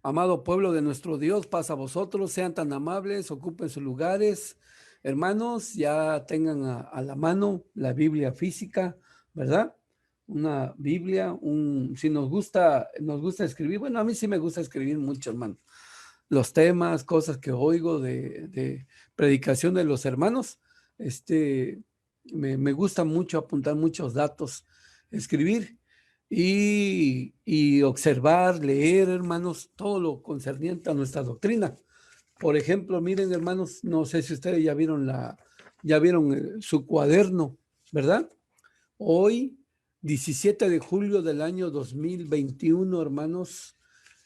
Amado pueblo de nuestro Dios, paz a vosotros, sean tan amables, ocupen sus lugares. Hermanos, ya tengan a la mano la Biblia física, ¿verdad? Una Biblia, si nos gusta escribir, bueno, a mí sí me gusta escribir mucho, hermano. Los temas, cosas que oigo de predicación de los hermanos, me gusta mucho apuntar muchos datos, escribir y observar, leer, hermanos, todo lo concerniente a nuestra doctrina. Por ejemplo, miren, hermanos, no sé si ustedes ya vieron su cuaderno, ¿verdad? Hoy, 17 de julio del año 2021, hermanos,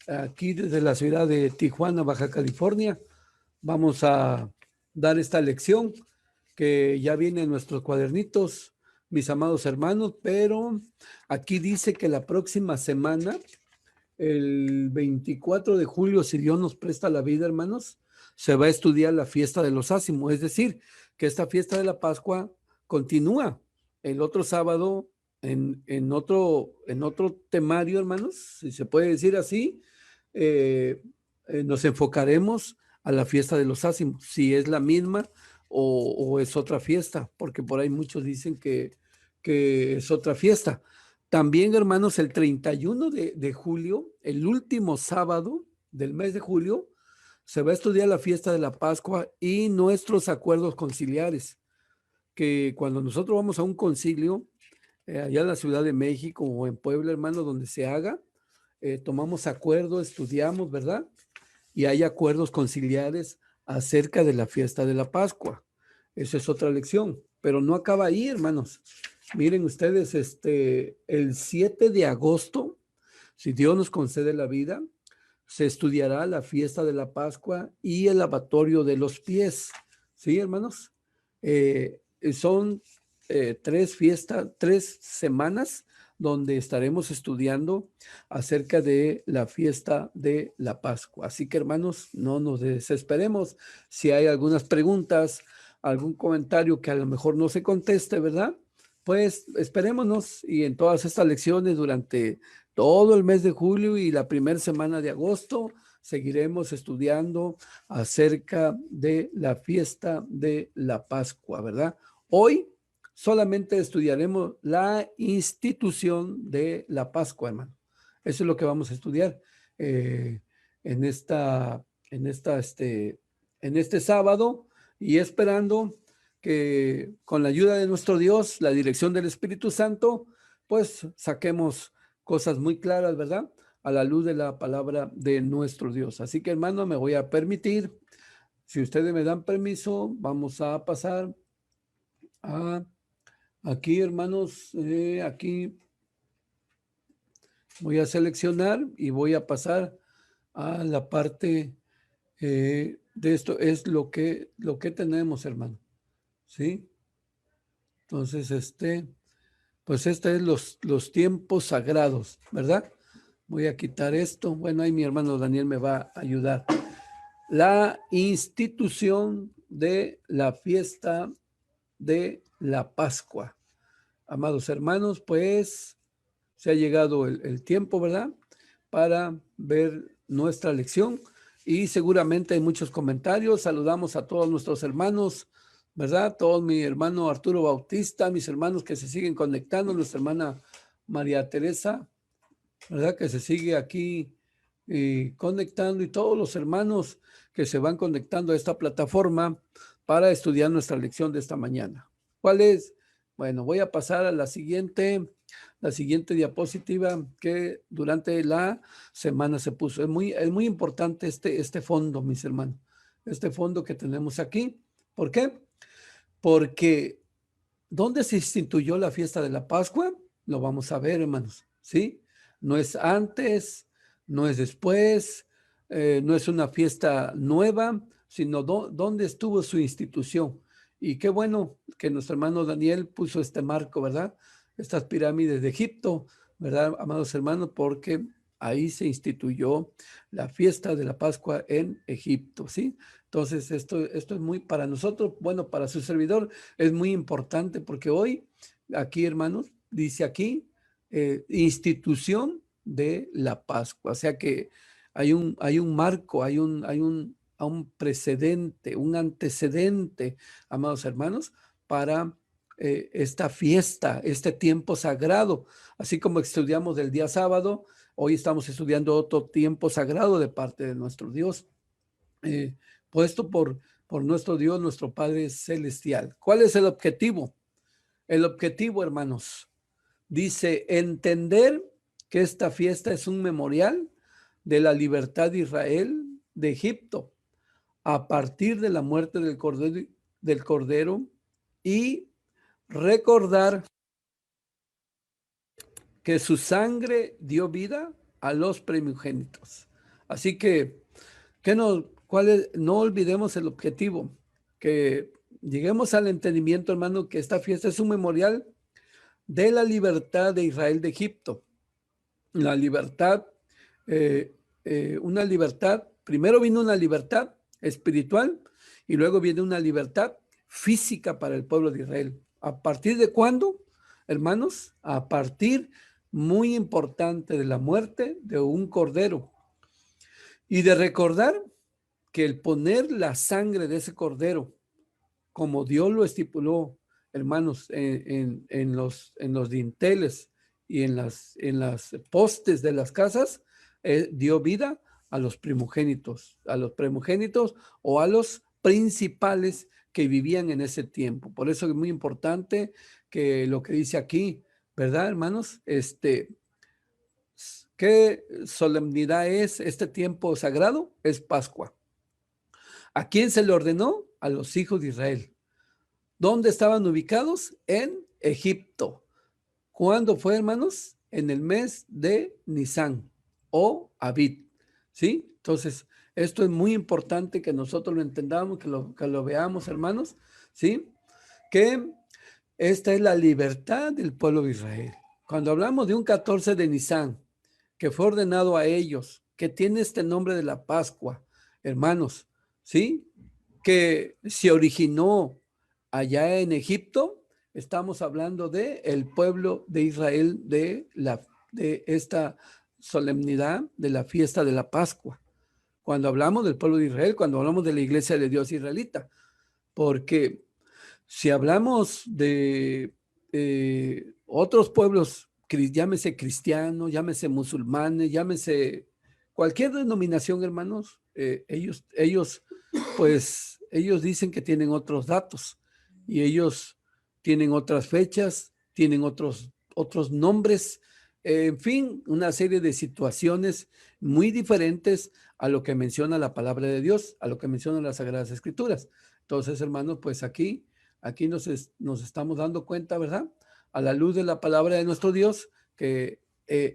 aquí desde la ciudad de Tijuana, Baja California, vamos a dar esta lección que ya viene en nuestros cuadernitos, mis amados hermanos, pero aquí dice que la próxima semana, el 24 de julio, si Dios nos presta la vida, hermanos, se va a estudiar la fiesta de los ácimos, es decir, que esta fiesta de la Pascua continúa el otro sábado en otro temario, hermanos, si se puede decir así, eh, nos enfocaremos a la fiesta de los ácimos, si es la misma o es otra fiesta, porque por ahí muchos dicen que es otra fiesta. También, hermanos, el 31 de julio, el último sábado del mes de julio, se va a estudiar la fiesta de la Pascua y nuestros acuerdos conciliares, que cuando nosotros vamos a un concilio, allá en la Ciudad de México o en Puebla, hermano, donde se haga, tomamos acuerdo, estudiamos, ¿verdad? Y hay acuerdos conciliares acerca de la fiesta de la Pascua. Esa es otra lección, pero no acaba ahí, hermanos. Miren ustedes, el 7 de agosto, si Dios nos concede la vida, se estudiará la fiesta de la Pascua y el lavatorio de los pies. ¿Sí, hermanos? Son tres fiestas, 3 semanas donde estaremos estudiando acerca de la fiesta de la Pascua. Así que, hermanos, no nos desesperemos. Si hay algunas preguntas, algún comentario que a lo mejor no se conteste, ¿verdad? Pues esperémonos y en todas estas lecciones durante todo el mes de julio y la primera semana de agosto seguiremos estudiando acerca de la fiesta de la Pascua, ¿verdad? Hoy solamente estudiaremos la institución de la Pascua, hermano. Eso es lo que vamos a estudiar eh, en en este sábado y esperando que con la ayuda de nuestro Dios, la dirección del Espíritu Santo, pues saquemos cosas muy claras, ¿verdad? A la luz de la palabra de nuestro Dios. Así que, hermano, me voy a permitir, si ustedes me dan permiso, vamos a pasar a aquí, hermanos, aquí voy a seleccionar y voy a pasar a la parte de esto. Es lo que tenemos, hermano. ¿Sí? Entonces, pues este es los tiempos sagrados, ¿verdad? Voy a quitar esto. Bueno, ahí mi hermano Daniel me va a ayudar. La institución de la fiesta de la Pascua. Amados hermanos, pues se ha llegado el tiempo, ¿verdad? Para ver nuestra lección y seguramente hay muchos comentarios. Saludamos a todos nuestros hermanos, ¿verdad? Todo mi hermano Arturo Bautista, mis hermanos que se siguen conectando, nuestra hermana María Teresa, ¿verdad? Que se sigue aquí conectando y todos los hermanos que se van conectando a esta plataforma para estudiar nuestra lección de esta mañana. ¿Cuál es? Bueno, voy a pasar a la siguiente diapositiva que durante la semana se puso. Es muy importante este fondo, mis hermanos, este fondo que tenemos aquí. ¿Por qué? Porque ¿dónde se instituyó la fiesta de la Pascua? Lo vamos a ver, hermanos, ¿sí? No es antes, no es después, no es una fiesta nueva, sino dónde estuvo su institución. Y qué bueno que nuestro hermano Daniel puso este marco, ¿verdad? Estas pirámides de Egipto, ¿verdad, amados hermanos? Porque ahí se instituyó la fiesta de la Pascua en Egipto, ¿sí? Entonces, esto es muy para nosotros, bueno, para su servidor es muy importante porque hoy, aquí, hermanos, dice aquí, institución de la Pascua. O sea que hay un marco, hay un precedente, un antecedente, amados hermanos, para esta fiesta, este tiempo sagrado. Así como estudiamos el día sábado, hoy estamos estudiando otro tiempo sagrado de parte de nuestro Dios, puesto por nuestro Dios, nuestro Padre Celestial. ¿Cuál es el objetivo? El objetivo, hermanos, dice entender que esta fiesta es un memorial de la libertad de Israel de Egipto a partir de la muerte del cordero y recordar que su sangre dio vida a los primogénitos. Así que no, no olvidemos el objetivo, que lleguemos al entendimiento, hermano, que esta fiesta es un memorial de la libertad de Israel de Egipto. La libertad, una libertad, primero vino una libertad espiritual y luego viene una libertad física para el pueblo de Israel. ¿A partir de cuándo, hermanos? A partir muy importante de la muerte de un cordero y de recordar que el poner la sangre de ese cordero, como Dios lo estipuló, hermanos, en los dinteles y en las postes de las casas, dio vida a los primogénitos o a los principales que vivían en ese tiempo. Por eso es muy importante que lo que dice aquí, ¿verdad, hermanos? ¿Qué solemnidad es este tiempo sagrado? Es Pascua. ¿A quién se le ordenó? A los hijos de Israel. ¿Dónde estaban ubicados? En Egipto. ¿Cuándo fue, hermanos? En el mes de Nisan o Abid. ¿Sí? Entonces, esto es muy importante que nosotros lo entendamos, que lo veamos, hermanos. ¿Sí? Que esta es la libertad del pueblo de Israel. Cuando hablamos de un 14 de Nisan, que fue ordenado a ellos, que tiene este nombre de la Pascua, hermanos, ¿sí? Que se originó allá en Egipto, estamos hablando de el pueblo de Israel de esta solemnidad de la fiesta de la Pascua. Cuando hablamos del pueblo de Israel, cuando hablamos de la iglesia de Dios israelita, porque si hablamos de otros pueblos, llámese cristianos, llámese musulmanes, llámese cualquier denominación, hermanos, ellos dicen que tienen otros datos y ellos tienen otras fechas, tienen otros nombres, en fin, una serie de situaciones muy diferentes a lo que menciona la palabra de Dios, a lo que mencionan las Sagradas Escrituras. Entonces, hermanos, pues aquí nos estamos dando cuenta, ¿verdad? A la luz de la palabra de nuestro Dios, que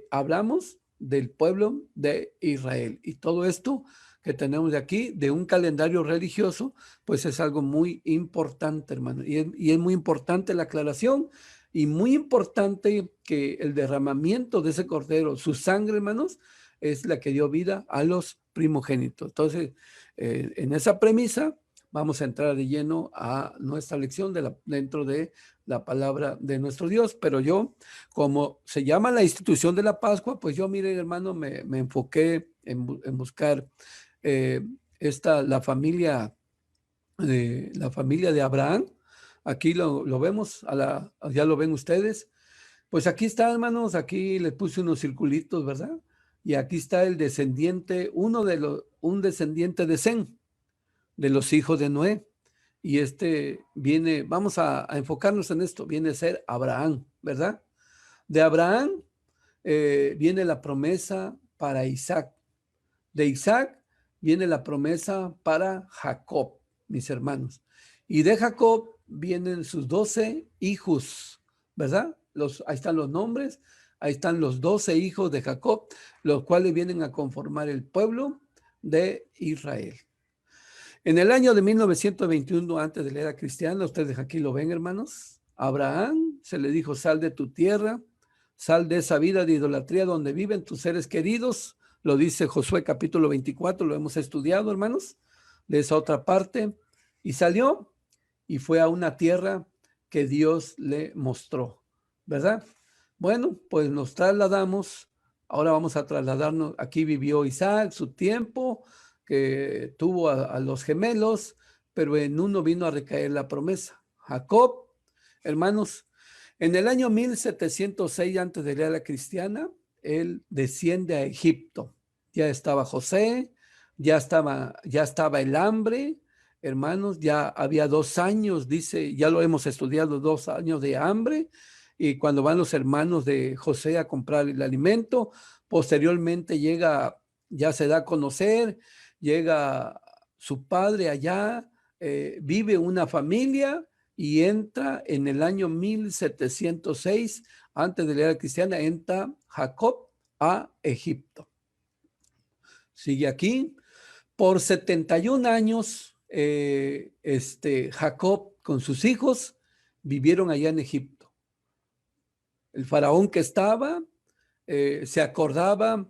hablamos del pueblo de Israel. Y todo esto que tenemos de aquí, de un calendario religioso, pues es algo muy importante, hermano. Y es muy importante la aclaración y muy importante que el derramamiento de ese cordero, su sangre, hermanos, es la que dio vida a los primogénitos. Entonces, en esa premisa, vamos a entrar de lleno a nuestra lección dentro de la palabra de nuestro Dios. Pero yo, como se llama la institución de la Pascua, pues yo, mire, hermano, me enfoqué en buscar la familia de Abraham. Aquí lo vemos, ya lo ven ustedes. Pues aquí está, hermanos, aquí le puse unos circulitos, ¿verdad? Y aquí está el descendiente, un descendiente de Sem, de los hijos de Noé. Y vamos a enfocarnos en esto, viene a ser Abraham, ¿verdad? De Abraham viene la promesa para Isaac. De Isaac viene la promesa para Jacob, mis hermanos. Y de Jacob vienen sus 12 hijos, ¿verdad? Ahí están los nombres, ahí están los 12 hijos de Jacob, los cuales vienen a conformar el pueblo de Israel. En el año de 1921, antes de la era cristiana, ustedes aquí lo ven, hermanos, Abraham se le dijo, sal de tu tierra, sal de esa vida de idolatría donde viven tus seres queridos, lo dice Josué capítulo 24, lo hemos estudiado, hermanos, de esa otra parte, y salió y fue a una tierra que Dios le mostró, ¿verdad? Bueno, pues nos trasladamos Ahora vamos a trasladarnos, aquí vivió Isaac su tiempo, que tuvo a los gemelos, pero en uno vino a recaer la promesa. Jacob, hermanos, en el año 1706, antes de la era cristiana, él desciende a Egipto. Ya estaba José, ya estaba el hambre, hermanos, ya había 2 años, dice, ya lo hemos estudiado, 2 años de hambre, y cuando van los hermanos de José a comprar el alimento, posteriormente ya se da a conocer, llega su padre allá, vive una familia y entra en el año 1706, antes de la era cristiana, entra Jacob a Egipto. Sigue aquí. Por 71 años, Jacob con sus hijos vivieron allá en Egipto. El faraón que estaba se acordaba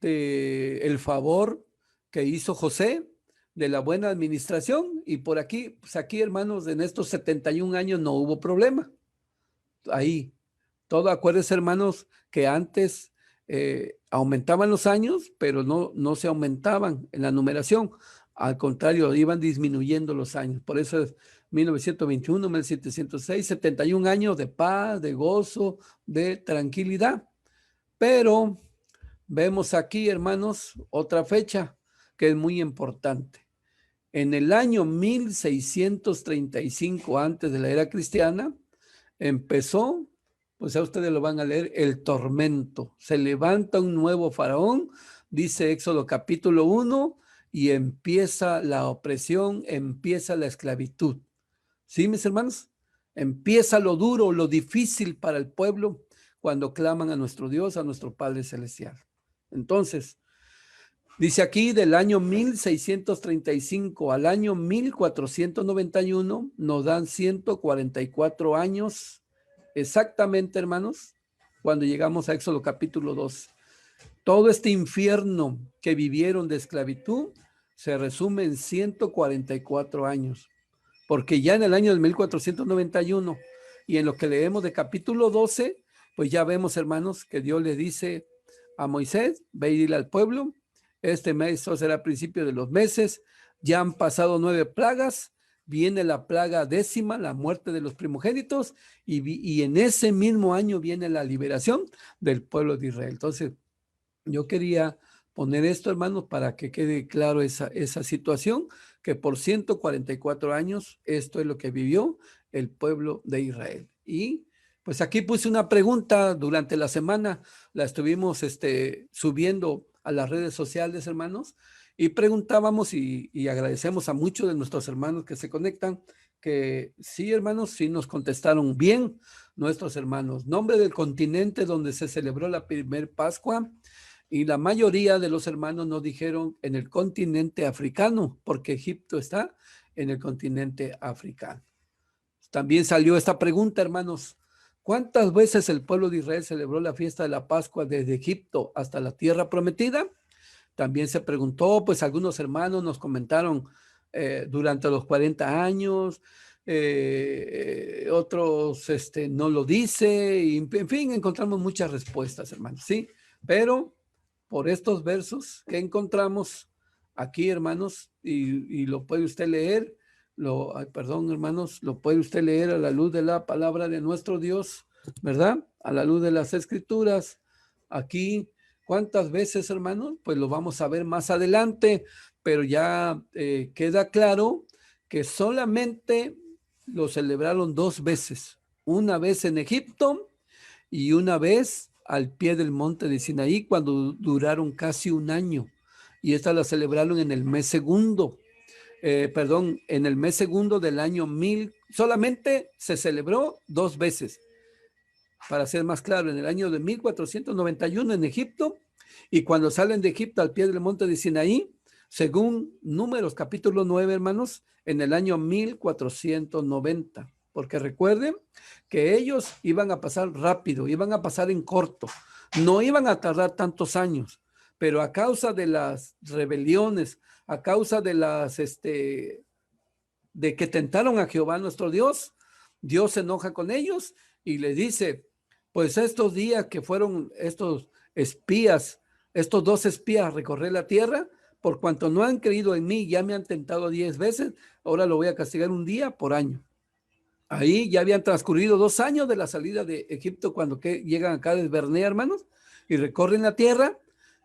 del favor que hizo José, de la buena administración, y por aquí, pues aquí, hermanos, en estos 71 años no hubo problema. Ahí, todo, acuérdense, hermanos, que antes aumentaban los años, pero no se aumentaban en la numeración. Al contrario, iban disminuyendo los años. Por eso es 1921, 1706, 71 años de paz, de gozo, de tranquilidad. Pero vemos aquí, hermanos, otra fecha que es muy importante. En el año 1635, antes de la era cristiana, empezó, pues a ustedes lo van a leer, el tormento. Se levanta un nuevo faraón, dice Éxodo capítulo 1, y empieza la opresión, empieza la esclavitud. ¿Sí, mis hermanos? Empieza lo duro, lo difícil para el pueblo cuando claman a nuestro Dios, a nuestro Padre Celestial. Entonces, dice aquí, del año 1635 al año 1491, nos dan 144 años, exactamente, hermanos, cuando llegamos a Éxodo capítulo 2. Todo este infierno que vivieron de esclavitud se resume en 144 años, porque ya en el año de 1491 y en lo que leemos de capítulo 12, pues ya vemos, hermanos, que Dios le dice a Moisés, ve y dile al pueblo, este mes será principio de los meses, ya han pasado 9 plagas, viene la plaga 10ª, la muerte de los primogénitos, y en ese mismo año viene la liberación del pueblo de Israel. Entonces, yo quería poner esto, hermanos, para que quede claro esa situación, que por 144 años esto es lo que vivió el pueblo de Israel. Y pues aquí puse una pregunta durante la semana, la estuvimos subiendo a las redes sociales, hermanos, y preguntábamos y agradecemos a muchos de nuestros hermanos que se conectan, que sí, hermanos, sí nos contestaron bien nuestros hermanos. Nombre del continente donde se celebró la primer Pascua, y la mayoría de los hermanos nos dijeron en el continente africano, porque Egipto está en el continente africano. También salió esta pregunta, hermanos, ¿cuántas veces el pueblo de Israel celebró la fiesta de la Pascua desde Egipto hasta la tierra prometida? También se preguntó, pues algunos hermanos nos comentaron durante los 40 años, otros no lo dice, y en fin, encontramos muchas respuestas, hermanos, ¿sí? Pero por estos versos que encontramos aquí, hermanos, y lo puede usted leer, perdón, hermanos, lo puede usted leer a la luz de la palabra de nuestro Dios, ¿verdad? A la luz de las escrituras. Aquí, ¿cuántas veces, hermanos? Pues lo vamos a ver más adelante, pero ya queda claro que solamente lo celebraron 2 veces, una vez en Egipto y una vez al pie del monte de Sinaí, cuando duraron casi un año, y esta la celebraron en el mes segundo, en el mes segundo del año 1000, solamente se celebró 2 veces, para ser más claro, en el año de 1491 en Egipto, y cuando salen de Egipto al pie del monte de Sinaí, según Números capítulo 9, hermanos, en el año 1490. Porque recuerden que ellos iban a pasar rápido, iban a pasar en corto, no iban a tardar tantos años, pero a causa de las rebeliones, a causa de de que tentaron a Jehová nuestro Dios, Dios se enoja con ellos y les dice, pues estos días que fueron espías, estos 2 espías recorrer la tierra, por cuanto no han creído en mí, ya me han tentado 10 veces, ahora lo voy a castigar un día por año. Ahí ya habían transcurrido 2 años de la salida de Egipto cuando llegan acá desde Bernea, hermanos, y recorren la tierra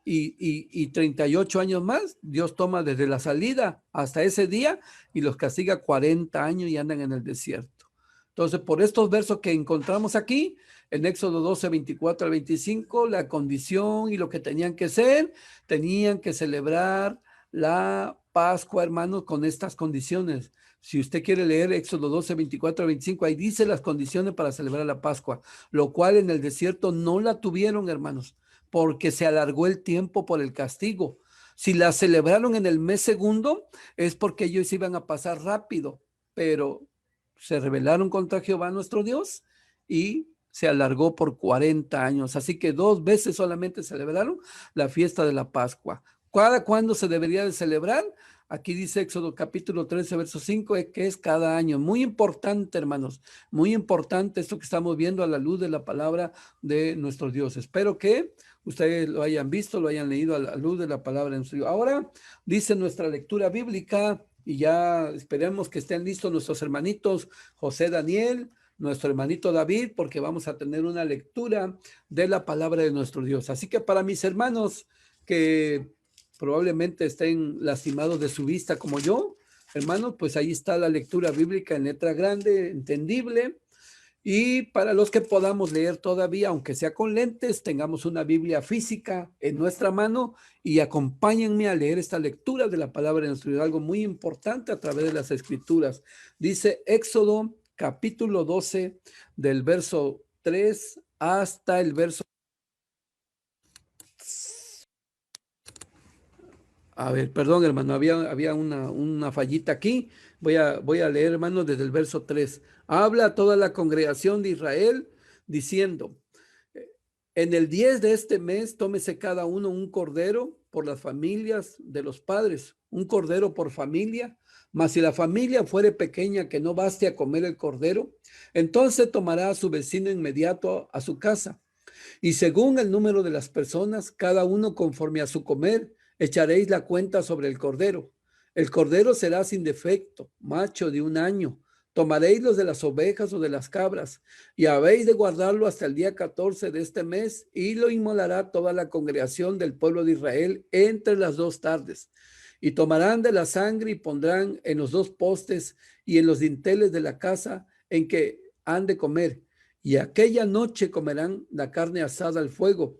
y 38 años más, Dios toma desde la salida hasta ese día y los castiga 40 años y andan en el desierto. Entonces, por estos versos que encontramos aquí, en Éxodo 12, 24 al 25, la condición y lo que tenían que ser, tenían que celebrar la Pascua, hermanos, con estas condiciones. Si usted quiere leer Éxodo 12, 24 al 25, ahí dice las condiciones para celebrar la Pascua, lo cual en el desierto no la tuvieron, hermanos, porque se alargó el tiempo por el castigo. Si la celebraron en el mes segundo, es porque ellos iban a pasar rápido, pero se rebelaron contra Jehová nuestro Dios y se alargó por 40 años. Así que 2 veces solamente celebraron la fiesta de la Pascua. ¿Cada cuándo se debería de celebrar? Aquí dice Éxodo capítulo 13, verso 5, que es cada año. Muy importante, hermanos, muy importante esto que estamos viendo a la luz de la palabra de nuestro Dios. Espero que ustedes lo hayan visto, lo hayan leído a la luz de la palabra de nuestro Dios. Ahora dice nuestra lectura bíblica, y ya esperemos que estén listos nuestros hermanitos José Daniel, nuestro hermanito David, porque vamos a tener una lectura de la palabra de nuestro Dios. Así que para mis hermanos que probablemente estén lastimados de su vista como yo, hermanos, pues ahí está la lectura bíblica en letra grande, entendible. Y para los que podamos leer todavía, aunque sea con lentes, tengamos una Biblia física en nuestra mano y acompáñenme a leer esta lectura de la palabra de nuestro Dios, algo muy importante a través de las escrituras. Dice Éxodo capítulo 12 del verso 3 hasta el verso... A ver, perdón, hermano, había una fallita aquí. Voy a leer, hermano, desde el verso 3. Habla a toda la congregación de Israel diciendo, en el 10 de este mes tómese cada uno un cordero por las familias de los padres, un cordero por familia, mas si la familia fuere pequeña que no baste a comer el cordero, entonces tomará a su vecino inmediato a su casa. Y según el número de las personas, cada uno conforme a su comer, echaréis la cuenta sobre el cordero. El cordero será sin defecto, macho de 1 año. Tomaréis los de las ovejas o de las cabras, y habéis de guardarlo hasta el día 14 de este mes, y lo inmolará toda la congregación del pueblo de Israel entre las 2 tardes. Y tomarán de la sangre y pondrán en los 2 postes y en los dinteles de la casa en que han de comer. Y aquella noche comerán la carne asada al fuego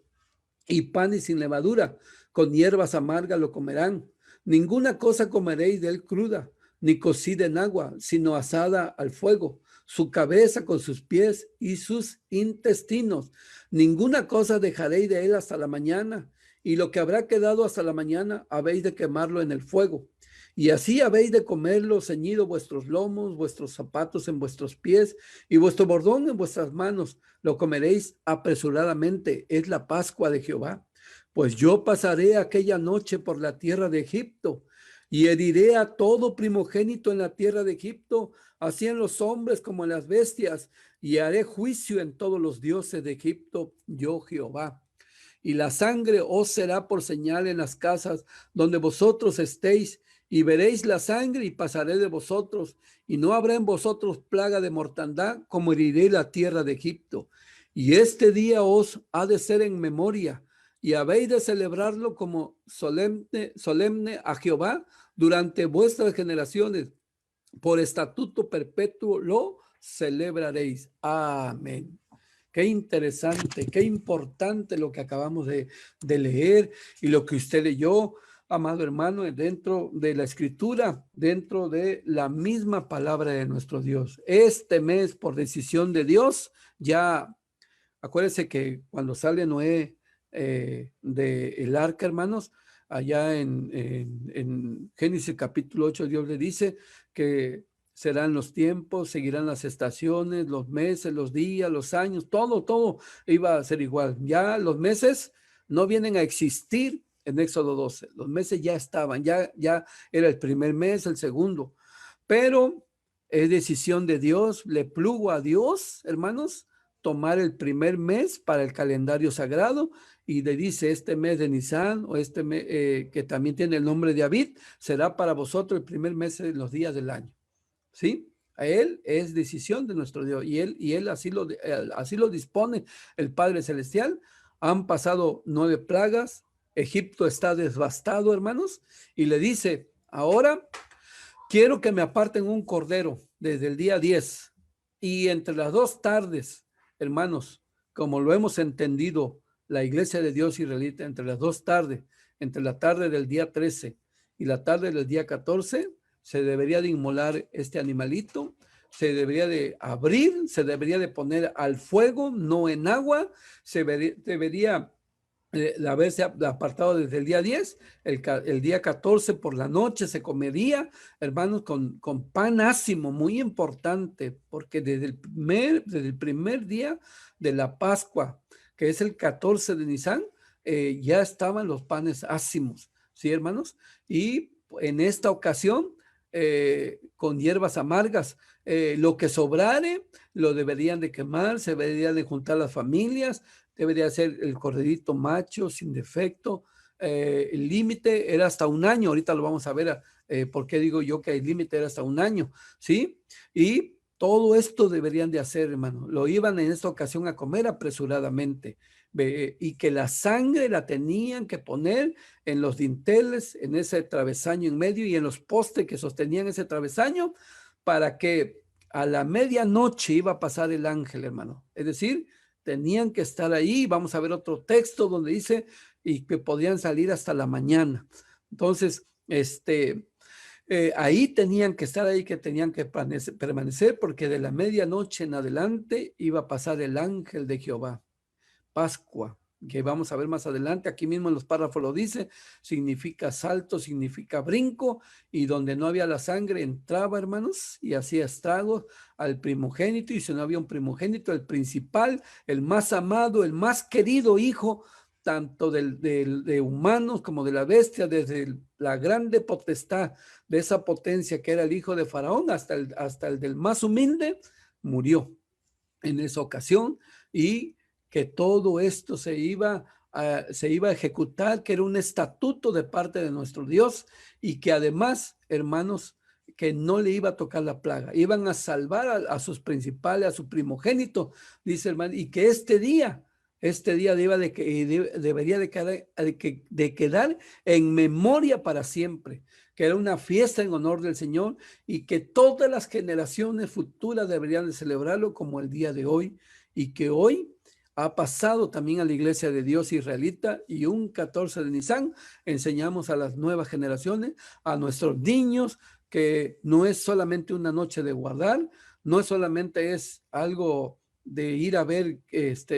y panes sin levadura, con hierbas amargas lo comerán. Ninguna cosa comeréis de él cruda, ni cocida en agua, sino asada al fuego, su cabeza con sus pies y sus intestinos. Ninguna cosa dejaréis de él hasta la mañana, y lo que habrá quedado hasta la mañana habéis de quemarlo en el fuego. Y así habéis de comerlo ceñido vuestros lomos, vuestros zapatos en vuestros pies y vuestro bordón en vuestras manos. Lo comeréis apresuradamente. Es la Pascua de Jehová. Pues yo pasaré aquella noche por la tierra de Egipto y heriré a todo primogénito en la tierra de Egipto, así en los hombres como en las bestias, y haré juicio en todos los dioses de Egipto, yo Jehová. Y la sangre os será por señal en las casas donde vosotros estéis, y veréis la sangre y pasaré de vosotros, y no habrá en vosotros plaga de mortandad, como heriré la tierra de Egipto. Y este día os ha de ser en memoria, y habéis de celebrarlo como solemne a Jehová durante vuestras generaciones. Por estatuto perpetuo lo celebraréis. Amén. Qué interesante, qué importante lo que acabamos de leer y lo que usted leyó, amado hermano, dentro de la escritura, dentro de la misma palabra de nuestro Dios. Este mes, por decisión de Dios, ya acuérdense que cuando sale Noé del arca, hermanos, allá en Génesis capítulo 8, Dios le dice que serán los tiempos, seguirán las estaciones, los meses, los días, los años, todo iba a ser igual. Ya los meses no vienen a existir en Éxodo 12. Los meses ya estaban, ya era el primer mes, el segundo. Pero es decisión de Dios, le plugo a Dios, hermanos, tomar el primer mes para el calendario sagrado y le dice, este mes de Nisan o este mes que también tiene el nombre de Abid, será para vosotros el primer mes de los días del año. ¿Sí? A él es decisión de nuestro Dios y él así lo dispone el Padre Celestial. Han pasado 9 plagas, Egipto está devastado, hermanos, y le dice, ahora quiero que me aparten un cordero desde el día 10 y entre las 2 tardes, hermanos, como lo hemos entendido, la iglesia de Dios israelita, entre las 2 tardes, entre la tarde del día 13 y la tarde del día 14, se debería de inmolar este animalito, se debería de abrir, se debería de poner al fuego, no en agua, debería de haberse apartado desde el día 10, el día 14 por la noche se comería, hermanos, con pan ácimo, muy importante, porque desde el primer día de la Pascua, que es el 14 de Nisan, ya estaban los panes ácimos, ¿sí, hermanos? Y en esta ocasión, con hierbas amargas, lo que sobrare lo deberían de quemar, se deberían de juntar las familias, debería ser el corderito macho sin defecto. El límite era hasta un año, ahorita lo vamos a ver, por qué digo yo que el límite era hasta un año, ¿sí? Y todo esto deberían de hacer, hermano. Lo iban en esta ocasión a comer apresuradamente y que la sangre la tenían que poner en los dinteles, en ese travesaño en medio y en los postes que sostenían ese travesaño para que a la medianoche iba a pasar el ángel, hermano. Es decir, tenían que estar ahí. Vamos a ver otro texto donde dice y que podían salir hasta la mañana. Entonces, ahí tenían que estar ahí, que tenían que permanecer, porque de la medianoche en adelante iba a pasar el ángel de Jehová. Pascua, que vamos a ver más adelante, aquí mismo en los párrafos lo dice, significa salto, significa brinco, y donde no había la sangre entraba, hermanos, y hacía estragos al primogénito, y si no había un primogénito, el principal, el más amado, el más querido hijo, tanto de humanos como de la bestia, desde la grande potestad de esa potencia que era el hijo de Faraón hasta el del más humilde, murió en esa ocasión y que todo esto se iba a ejecutar, que era un estatuto de parte de nuestro Dios y que además, hermanos, que no le iba a tocar la plaga, iban a salvar a sus principales, a su primogénito, dice hermano, y que este día debería de quedar en memoria para siempre, que era una fiesta en honor del Señor y que todas las generaciones futuras deberían de celebrarlo como el día de hoy y que hoy ha pasado también a la iglesia de Dios israelita y un 14 de Nisan enseñamos a las nuevas generaciones, a nuestros niños, que no es solamente una noche de guardar, no es solamente es algo de ir a ver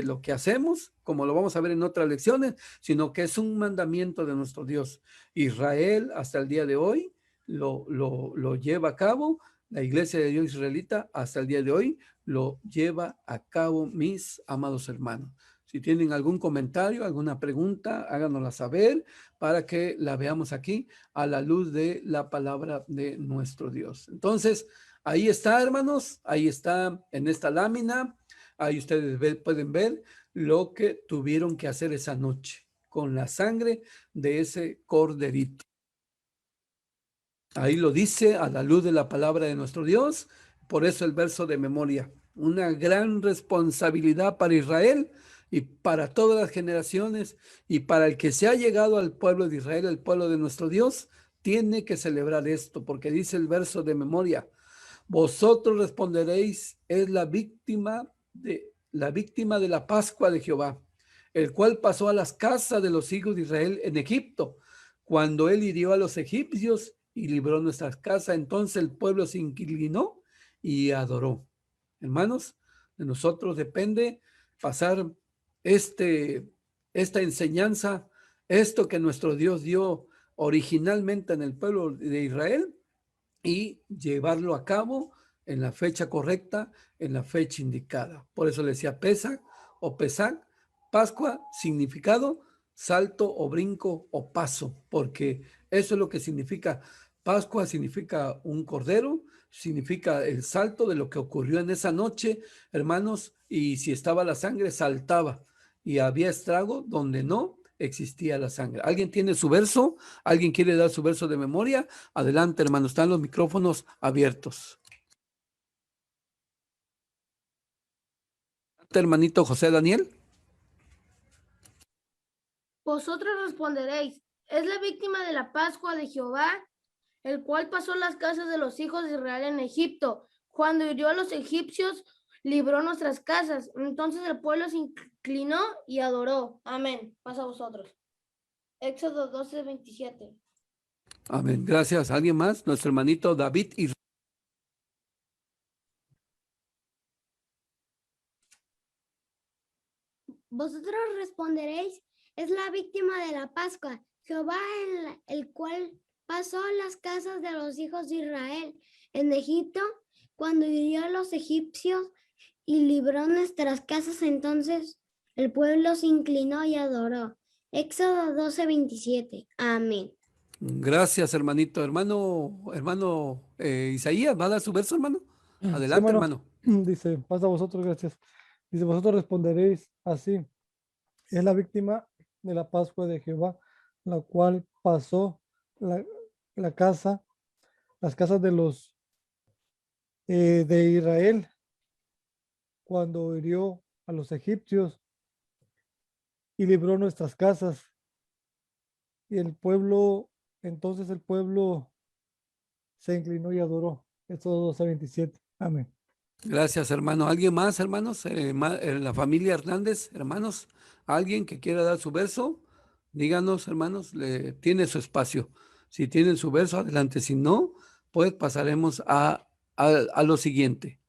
lo que hacemos, como lo vamos a ver en otras lecciones, sino que es un mandamiento de nuestro Dios. Israel hasta el día de hoy lo lleva a cabo, la iglesia de Dios israelita hasta el día de hoy lo lleva a cabo, mis amados hermanos. Si tienen algún comentario, alguna pregunta, háganosla saber para que la veamos aquí a la luz de la palabra de nuestro Dios. Entonces, ahí está, hermanos, ahí está en esta lámina. Ahí ustedes pueden ver lo que tuvieron que hacer esa noche con la sangre de ese corderito. Ahí lo dice a la luz de la palabra de nuestro Dios. Por eso el verso de memoria. Una gran responsabilidad para Israel y para todas las generaciones y para el que se ha llegado al pueblo de Israel, el pueblo de nuestro Dios, tiene que celebrar esto, porque dice el verso de memoria, vosotros responderéis, es la víctima de la Pascua de Jehová, el cual pasó a las casas de los hijos de Israel en Egipto, cuando él hirió a los egipcios y libró nuestras casas. Entonces el pueblo se inclinó y adoró. Hermanos, de nosotros depende pasar esta enseñanza, esto que nuestro Dios dio originalmente en el pueblo de Israel y llevarlo a cabo en la fecha correcta, en la fecha indicada. Por eso le decía Pesach o Pesach, Pascua, significado salto o brinco o paso, porque eso es lo que significa Pascua significa un cordero, significa el salto de lo que ocurrió en esa noche, hermanos, y si estaba la sangre, saltaba, y había estrago donde no existía la sangre. ¿Alguien tiene su verso? ¿Alguien quiere dar su verso de memoria? Adelante, hermanos, están los micrófonos abiertos. Hermanito José Daniel. Vosotros responderéis, es la víctima de la Pascua de Jehová, el cual pasó las casas de los hijos de Israel en Egipto. Cuando hirió a los egipcios, libró nuestras casas. Entonces el pueblo se inclinó y adoró. Amén. Pasa a vosotros. Éxodo 12:27. Amén. Gracias. ¿Alguien más? Nuestro hermanito David y Vosotros responderéis, es la víctima de la Pascua, Jehová el cual pasó las casas de los hijos de Israel en Egipto, cuando hirió a los egipcios y libró nuestras casas. Entonces el pueblo se inclinó y adoró. Éxodo 12:27. Amén. gracias, hermanito. Hermano Isaías, ¿va a dar su verso, hermano? Adelante, Sí, hermano. Dice, pasa a vosotros, gracias. Dice, vosotros responderéis así, es la víctima de la Pascua de Jehová, la cual pasó la, la casa, las casas de los de Israel cuando hirió a los egipcios y libró nuestras casas. Y el pueblo, entonces el pueblo se inclinó y adoró. Éxodo 12:27. Amén. Gracias, hermano. ¿Alguien más, hermanos? La familia Hernández, hermanos. ¿Alguien que quiera dar su verso? Díganos, hermanos, tiene su espacio. Si tienen su verso, adelante. Si no, pues pasaremos a lo siguiente.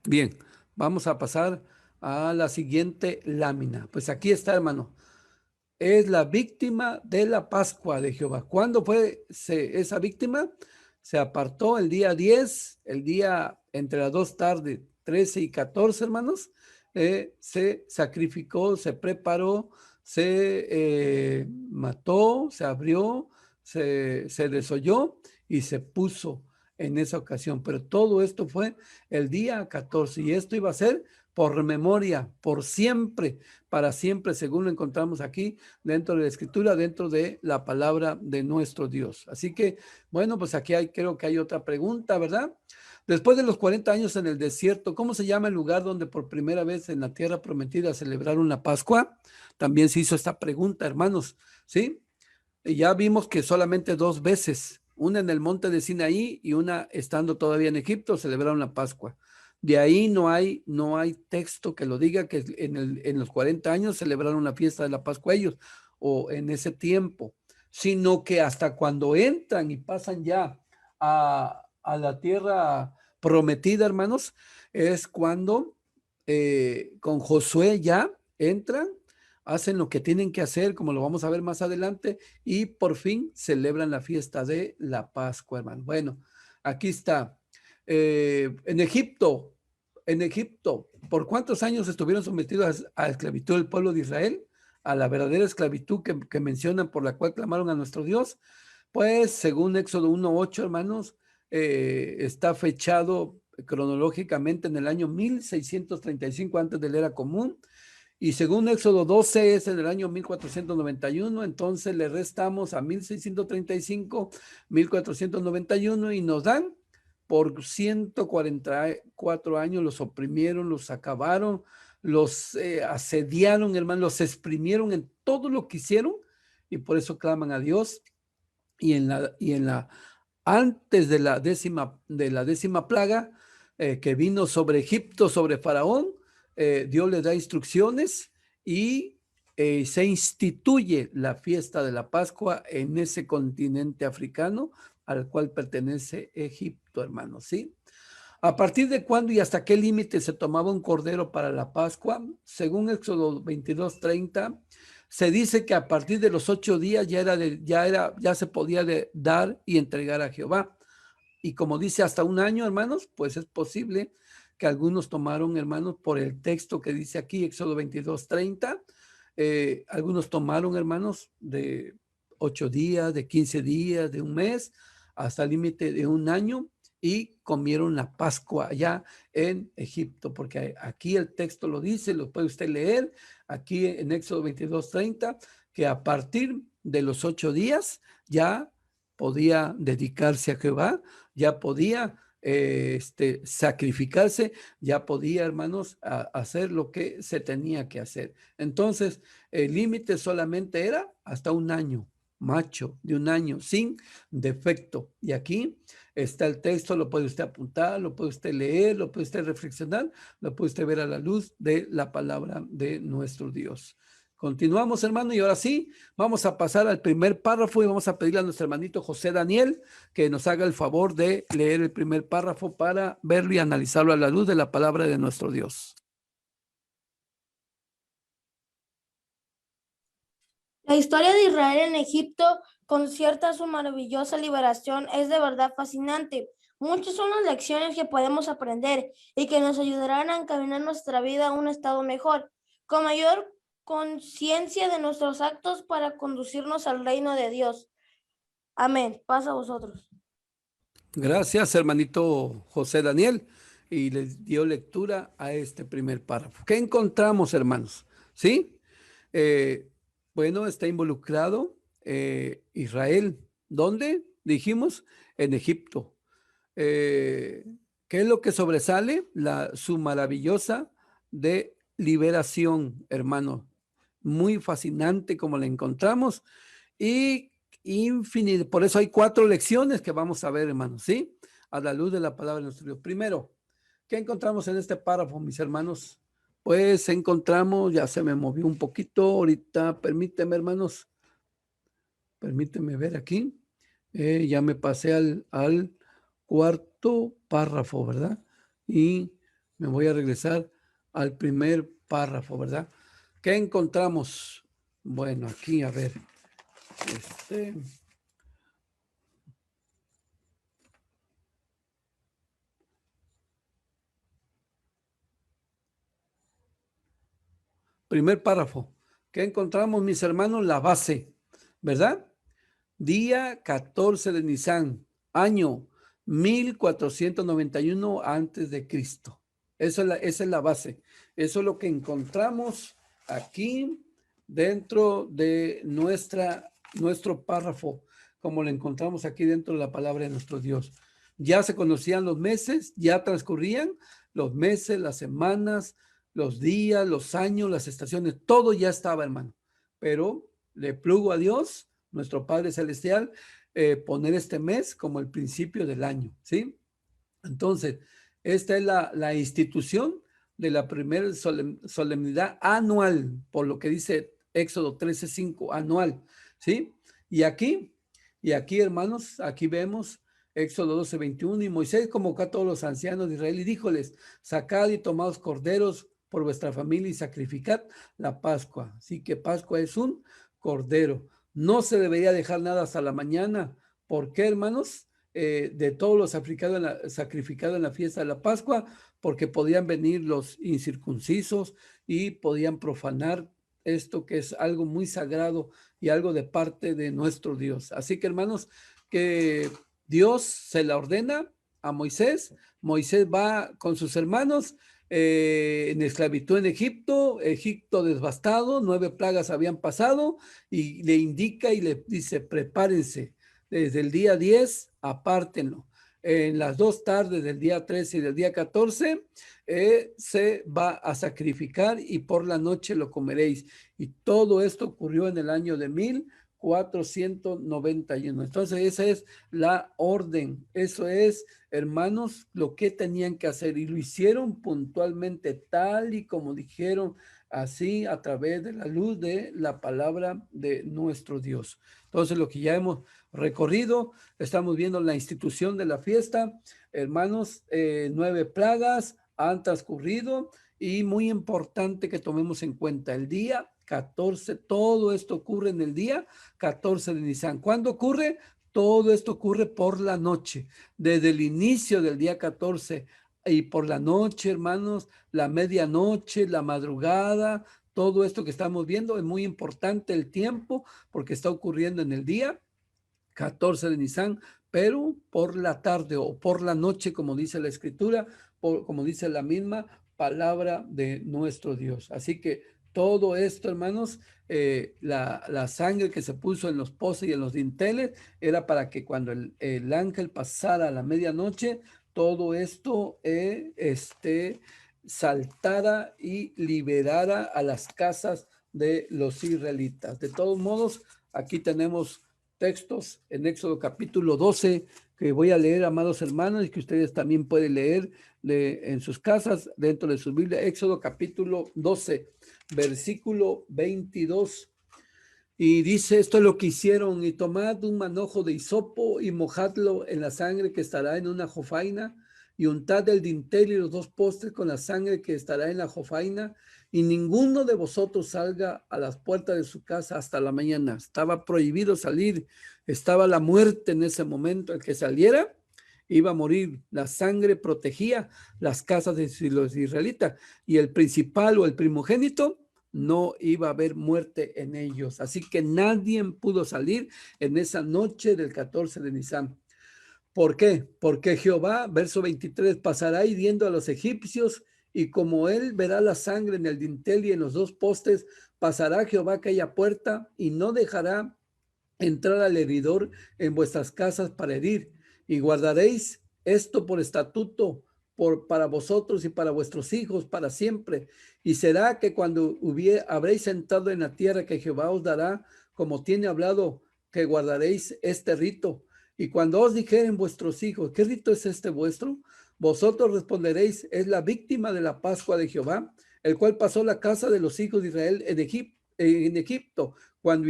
Bien, vamos a pasar a la siguiente lámina. Pues aquí está, hermano. Es la víctima de la Pascua de Jehová. ¿Cuándo fue esa víctima? Se apartó el día 10, el día entre las 2 tardes, 13 y 14, hermanos. Se sacrificó, se preparó, se mató, se abrió, se desolló y se puso en esa ocasión. Pero todo esto fue el día 14 y esto iba a ser por memoria, por siempre, para siempre, según lo encontramos aquí dentro de la escritura, dentro de la palabra de nuestro Dios. Así que, bueno, pues aquí creo que hay otra pregunta, ¿verdad? Después de los 40 años en el desierto, ¿cómo se llama el lugar donde por primera vez en la tierra prometida celebraron la Pascua? También se hizo esta pregunta, hermanos, ¿sí? Y ya vimos que solamente 2 veces, una en el monte de Sinaí y una estando todavía en Egipto, celebraron la Pascua. De ahí no hay texto que lo diga que en los 40 años celebraron la fiesta de la Pascua ellos o en ese tiempo, sino que hasta cuando entran y pasan ya a la tierra prometida, hermanos, es cuando con Josué ya entran, hacen lo que tienen que hacer, como lo vamos a ver más adelante, y por fin celebran la fiesta de la Pascua, hermano. Bueno, aquí está. En Egipto, ¿por cuántos años estuvieron sometidos a esclavitud el pueblo de Israel? A la verdadera esclavitud que mencionan por la cual clamaron a nuestro Dios. Pues según Éxodo 1:8, hermanos, está fechado cronológicamente en el año 1635 antes de la era común. Y según Éxodo 12 es en el año 1491, entonces le restamos a 1635, 1491 y nos dan por 144 años, los oprimieron, los acabaron, los asediaron, hermano, los exprimieron en todo lo que hicieron y por eso claman a Dios. Antes de la décima plaga que vino sobre Egipto, sobre Faraón, Dios le da instrucciones y se instituye la fiesta de la Pascua en ese continente africano al cual pertenece Egipto, hermanos, ¿sí? ¿A partir de cuándo y hasta qué límite se tomaba un cordero para la Pascua? Según Éxodo 22:30, se dice que a partir de los 8 días ya se podía dar y entregar a Jehová. Y como dice hasta un año, hermanos, pues es posible que algunos tomaron, hermanos, por el texto que dice aquí, Éxodo 22:30, Algunos tomaron, hermanos, de 8 días, de 15 días, de un mes, hasta el límite de un año, y comieron la Pascua allá en Egipto, porque aquí el texto lo dice, lo puede usted leer, aquí en Éxodo 22:30, que a partir de los 8 días ya podía dedicarse a Jehová, ya podía sacrificarse, ya podía, hermanos, hacer lo que se tenía que hacer. Entonces, el límite solamente era hasta un año, macho, de un año, sin defecto. Y aquí está el texto, lo puede usted apuntar, lo puede usted leer, lo puede usted reflexionar, lo puede usted ver a la luz de la palabra de nuestro Dios. Continuamos, hermano, y ahora sí, vamos a pasar al primer párrafo y vamos a pedirle a nuestro hermanito José Daniel que nos haga el favor de leer el primer párrafo para verlo y analizarlo a la luz de la palabra de nuestro Dios. La historia de Israel en Egipto concierta su maravillosa liberación es de verdad fascinante. Muchas son las lecciones que podemos aprender y que nos ayudarán a encaminar nuestra vida a un estado mejor, con mayor conciencia de nuestros actos para conducirnos al reino de Dios. Amén. Paz a vosotros. Gracias, hermanito José Daniel. Y les dio lectura a este primer párrafo. ¿Qué encontramos, hermanos? ¿Sí? Bueno, está involucrado Israel. ¿Dónde? Dijimos, en Egipto. ¿Qué es lo que sobresale? Su maravillosa de liberación, hermano. Muy fascinante como la encontramos y infinito. Por eso hay 4 lecciones que vamos a ver, hermanos, ¿sí? A la luz de la palabra de nuestro Dios. Primero, ¿qué encontramos en este párrafo, mis hermanos? Pues encontramos, ya se me movió un poquito ahorita, permíteme, hermanos, permíteme ver aquí. Ya me pasé al 4.º párrafo, ¿verdad? Y me voy a regresar al primer párrafo, ¿verdad? ¿Qué encontramos? Bueno, aquí, a ver. Primer párrafo. ¿Qué encontramos, mis hermanos? La base, ¿verdad? Día 14 de Nisan, año 1491 antes de Cristo. Esa es la base. Eso es lo que encontramos aquí dentro de nuestro párrafo, como lo encontramos aquí dentro de la palabra de nuestro Dios. Ya se conocían los meses, ya transcurrían los meses, las semanas, los días, los años, las estaciones, todo ya estaba, hermano. Pero le plugo a Dios, nuestro Padre Celestial, poner este mes como el principio del año, ¿sí? Entonces, esta es la institución de la primera solemnidad anual, por lo que dice Éxodo 13:5, anual, ¿sí? Y aquí, hermanos, aquí vemos Éxodo 12:21, y Moisés convocó a todos los ancianos de Israel y díjoles, sacad y tomaos corderos por vuestra familia y sacrificad la Pascua. Así que Pascua es un cordero. No se debería dejar nada hasta la mañana. ¿Por qué, hermanos? De todos los sacrificados en la fiesta de la Pascua, porque podían venir los incircuncisos y podían profanar esto que es algo muy sagrado y algo de parte de nuestro Dios. Así que, hermanos, que Dios se la ordena a Moisés. Moisés va con sus hermanos en esclavitud en Egipto, Egipto devastado, 9 plagas habían pasado, y le indica y le dice, prepárense, desde el día 10, apártenlo. En las 2 tardes del día 13 y del día 14, se va a sacrificar y por la noche lo comeréis. Y todo esto ocurrió en el año de 1491. Entonces esa es la orden, eso es, hermanos, lo que tenían que hacer, y lo hicieron puntualmente tal y como dijeron, así a través de la luz de la palabra de nuestro Dios. Entonces lo que ya hemos recorrido, estamos viendo la institución de la fiesta, hermanos, 9 plagas han transcurrido, y muy importante que tomemos en cuenta el día 14, todo esto ocurre en el día 14 de Nisan. ¿Cuándo ocurre? Todo esto ocurre por la noche, desde el inicio del día 14 y por la noche, hermanos, la medianoche, la madrugada, Todo esto que estamos viendo es muy importante el tiempo porque está ocurriendo en el día 14 de Nisan, pero por la tarde o por la noche, como dice la escritura, como dice la misma palabra de nuestro Dios. Así que todo esto, hermanos, la sangre que se puso en los postes y en los dinteles era para que cuando el ángel pasara a la medianoche, todo esto saltara y liberara a las casas de los israelitas. De todos modos, aquí tenemos textos en Éxodo capítulo 12 que voy a leer, amados hermanos, y que ustedes también pueden leer en sus casas, dentro de su Biblia. Éxodo capítulo 12, versículo 22. Y dice, esto es lo que hicieron: y tomad un manojo de hisopo y mojadlo en la sangre que estará en una jofaina, y untad el dintel y los dos postes con la sangre que estará en la jofaina, y ninguno de vosotros salga a las puertas de su casa hasta la mañana. Estaba prohibido salir, estaba la muerte en ese momento. El que saliera iba a morir. La sangre protegía las casas de los israelitas, y el principal o el primogénito no iba a haber muerte en ellos. Así que nadie pudo salir en esa noche del 14 de Nisan. ¿Por qué? Porque Jehová, verso 23, pasará hiriendo a los egipcios, y como él verá la sangre en el dintel y en los dos postes, pasará Jehová aquella puerta y no dejará entrar al heridor en vuestras casas para herir, y guardaréis esto por estatuto para vosotros y para vuestros hijos para siempre. Y será que cuando habréis entrado en la tierra que Jehová os dará, como tiene hablado, que guardaréis este rito. Y cuando os dijeren vuestros hijos, ¿qué rito es este vuestro? Vosotros responderéis, es la víctima de la Pascua de Jehová, el cual pasó la casa de los hijos de Israel en Egipto, cuando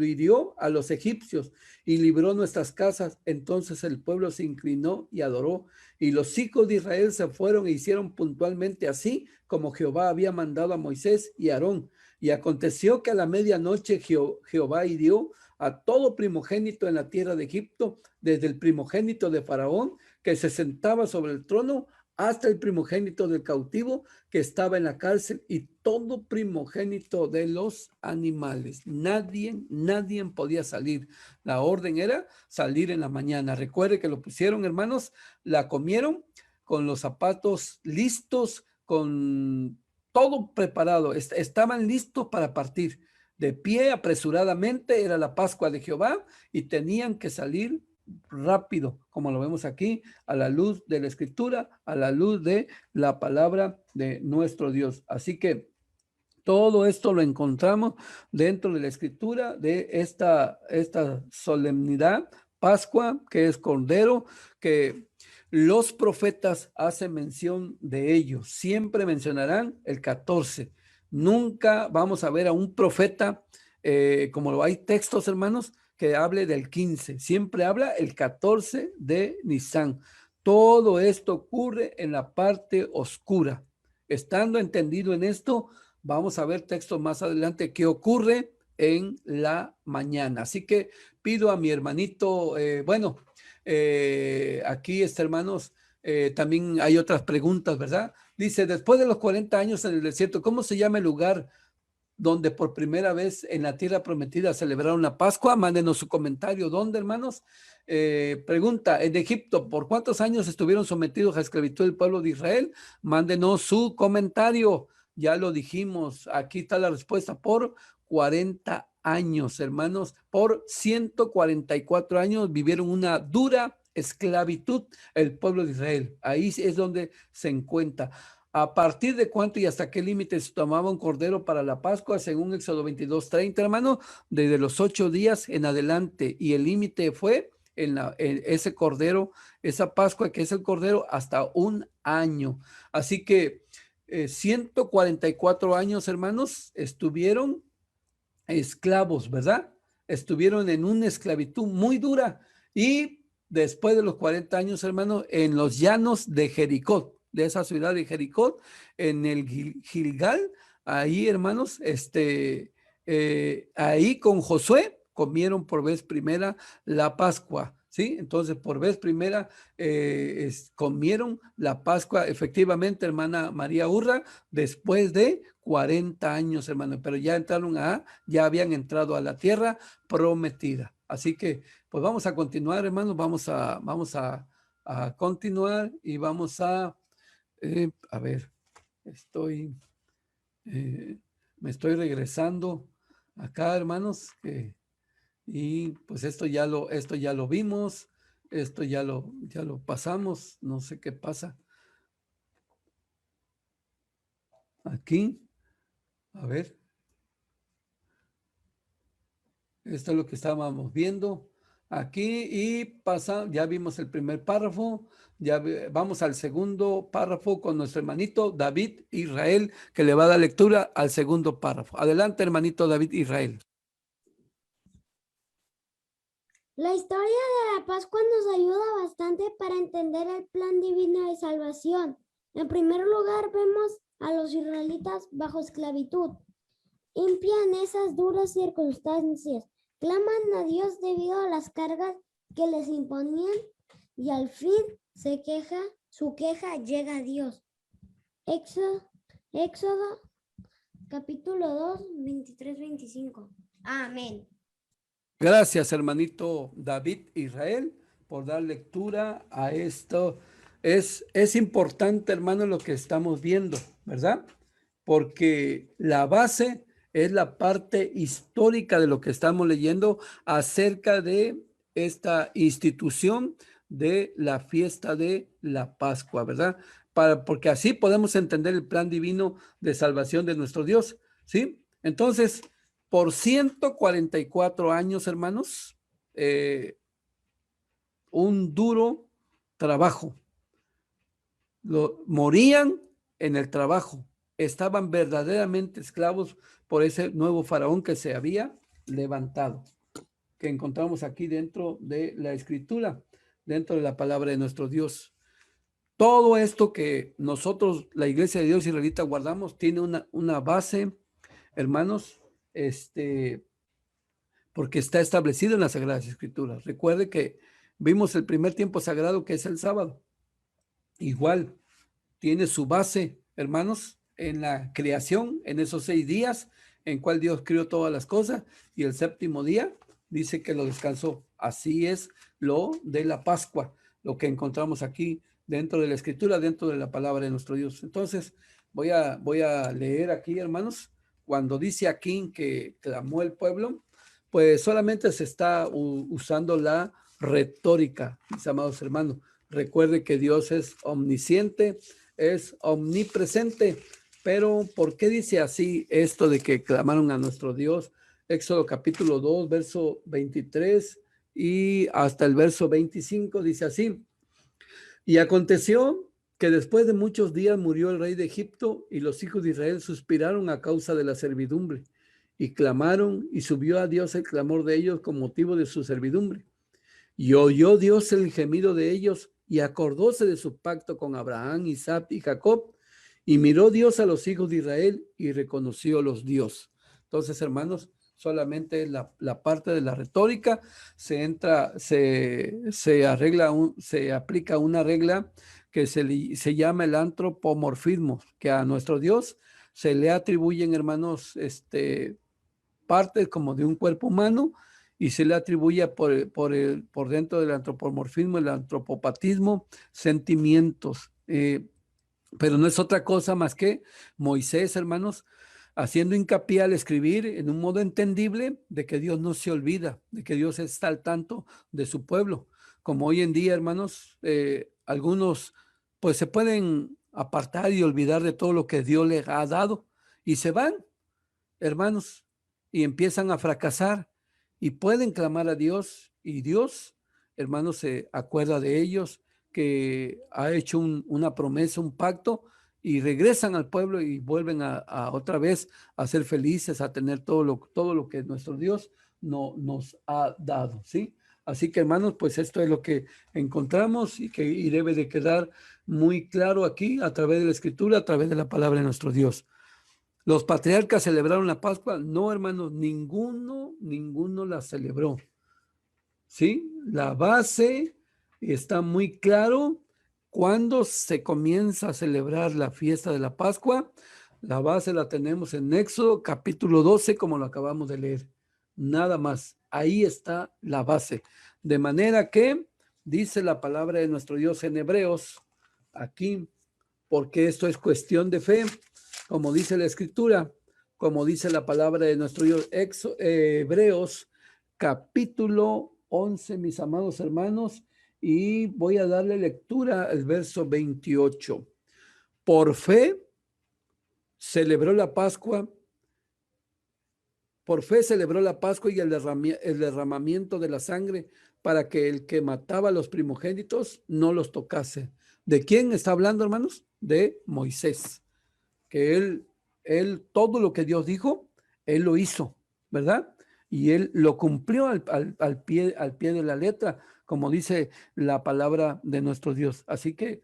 hirió a los egipcios y libró nuestras casas. Entonces el pueblo se inclinó y adoró, y los hijos de Israel se fueron e hicieron puntualmente así como Jehová había mandado a Moisés y Aarón. Y aconteció que a la medianoche Jehová hirió a todo primogénito en la tierra de Egipto, desde el primogénito de Faraón, que se sentaba sobre el trono, hasta el primogénito del cautivo que estaba en la cárcel, y todo primogénito de los animales. Nadie podía salir. La orden era salir en la mañana. Recuerde que lo pusieron, hermanos, la comieron con los zapatos listos, con todo preparado. Estaban listos para partir. De pie, apresuradamente, era la Pascua de Jehová, y tenían que salir rápido, como lo vemos aquí, a la luz de la escritura, a la luz de la palabra de nuestro Dios. Así que todo esto lo encontramos dentro de la escritura de esta solemnidad, Pascua, que es Cordero, que los profetas hacen mención de ello. Siempre mencionarán el 14. Nunca vamos a ver a un profeta, como hay textos, hermanos, que hable del 15. Siempre habla el 14 de Nisan. Todo esto ocurre en la parte oscura. Estando entendido en esto, vamos a ver textos más adelante que ocurre en la mañana. Así que pido a mi hermanito, aquí, hermanos, también hay otras preguntas, ¿verdad? Dice, después de los 40 años en el desierto, ¿cómo se llama el lugar donde por primera vez en la tierra prometida celebraron la Pascua? Mándenos su comentario. ¿Dónde, hermanos? Pregunta, en Egipto, ¿por cuántos años estuvieron sometidos a esclavitud el pueblo de Israel? Mándenos su comentario. Ya lo dijimos, aquí está la respuesta: por 40 años, hermanos. Por 144 años vivieron una dura esclavitud el pueblo de Israel. Ahí es donde se encuentra. ¿A partir de cuánto y hasta qué límite se tomaba un cordero para la Pascua? Según Éxodo 22:30, hermano, desde los 8 días en adelante. Y el límite fue en ese cordero, esa Pascua que es el cordero, hasta un año. Así que 144 años, hermanos, estuvieron esclavos, ¿verdad? Estuvieron en una esclavitud muy dura. Y después de los 40 años, hermano, en los llanos de Jericó, de esa ciudad de Jericó, en el Gilgal, ahí, hermanos, ahí con Josué comieron por vez primera la Pascua. ¿sí? Entonces, por vez primera, comieron la Pascua, efectivamente, hermana María Urra, después de 40 años, hermano, pero ya habían entrado a la tierra prometida. Así que, pues vamos a continuar, hermanos, vamos a continuar y vamos a ver, estoy, me estoy regresando acá, hermanos, y pues esto ya lo vimos, esto ya lo pasamos, no sé qué pasa aquí. A ver, esto es lo que estábamos viendo aquí y ya vimos el primer párrafo, vamos al segundo párrafo con nuestro hermanito David Israel, que le va a dar lectura al segundo párrafo. Adelante, hermanito David Israel. La historia de la Pascua nos ayuda bastante para entender el plan divino de salvación. En primer lugar, vemos a los israelitas bajo esclavitud. En esas duras circunstancias, claman a Dios debido a las cargas que les imponían y al fin su queja llega a Dios. Éxodo capítulo 2, 23-25. Amén. Gracias, hermanito David Israel, por dar lectura a esto. Es importante, hermano, lo que estamos viendo, ¿verdad? Porque la base es la parte histórica de lo que estamos leyendo acerca de esta institución de la fiesta de la Pascua, ¿verdad? Porque así podemos entender el plan divino de salvación de nuestro Dios, ¿sí? Entonces, por 144 años, hermanos, un duro trabajo. Morían en el trabajo, estaban verdaderamente esclavos por ese nuevo faraón que se había levantado, que encontramos aquí dentro de la escritura, dentro de la palabra de nuestro Dios. Todo esto que nosotros, la Iglesia de Dios Israelita, guardamos, tiene una base, hermanos, porque está establecido en las Sagradas Escrituras. Recuerde que vimos el primer tiempo sagrado, que es el sábado. Igual, tiene su base, hermanos, en la creación, en esos 6 días, en cual Dios creó todas las cosas, y el séptimo día dice que lo descansó. Así es lo de la Pascua, lo que encontramos aquí dentro de la Escritura, dentro de la palabra de nuestro Dios. Entonces, voy a leer aquí, hermanos, cuando dice aquí que clamó el pueblo, pues solamente se está usando la retórica, mis amados hermanos. Recuerde que Dios es omnisciente, es omnipresente, pero ¿por qué dice así esto de que clamaron a nuestro Dios? Éxodo capítulo 2, verso 23 y hasta el verso 25 dice así: y aconteció que después de muchos días murió el rey de Egipto y los hijos de Israel suspiraron a causa de la servidumbre y clamaron, y subió a Dios el clamor de ellos con motivo de su servidumbre. Y oyó Dios el gemido de ellos y acordóse de su pacto con Abraham, Isaac y Jacob. Y miró Dios a los hijos de Israel y reconoció los Dios. Entonces, hermanos, solamente la parte de la retórica se aplica una regla que se llama el antropomorfismo, que a nuestro Dios se le atribuyen, hermanos, partes como de un cuerpo humano, y se le atribuye por dentro del antropomorfismo, el antropopatismo, sentimientos. Pero no es otra cosa más que Moisés, hermanos, haciendo hincapié al escribir en un modo entendible de que Dios no se olvida, de que Dios está al tanto de su pueblo. Como hoy en día, hermanos, algunos pues se pueden apartar y olvidar de todo lo que Dios les ha dado y se van, hermanos, y empiezan a fracasar y pueden clamar a Dios, y Dios, hermanos, se acuerda de ellos, que ha hecho una promesa, un pacto, y regresan al pueblo y vuelven a otra vez a ser felices, a tener todo lo que nuestro Dios nos ha dado, ¿sí? Así que, hermanos, pues esto es lo que encontramos y debe de quedar muy claro aquí a través de la Escritura, a través de la palabra de nuestro Dios. ¿Los patriarcas celebraron la Pascua? No, hermanos, ninguno la celebró. ¿sí? La base está muy claro cuando se comienza a celebrar la fiesta de la Pascua. La base la tenemos en Éxodo capítulo 12, como lo acabamos de leer. Nada más. Ahí está la base. De manera que dice la palabra de nuestro Dios en Hebreos, aquí, porque esto es cuestión de fe, como dice la Escritura, como dice la palabra de nuestro Dios, Hebreos capítulo 11, mis amados hermanos, y voy a darle lectura al verso 28. Por fe celebró la Pascua, por fe celebró la Pascua y el derramamiento de la sangre para que el que mataba a los primogénitos no los tocase. ¿De quién está hablando, hermanos? De Moisés, que él todo lo que Dios dijo, él lo hizo, ¿verdad? Y él lo cumplió al pie de la letra, como dice la palabra de nuestro Dios. Así que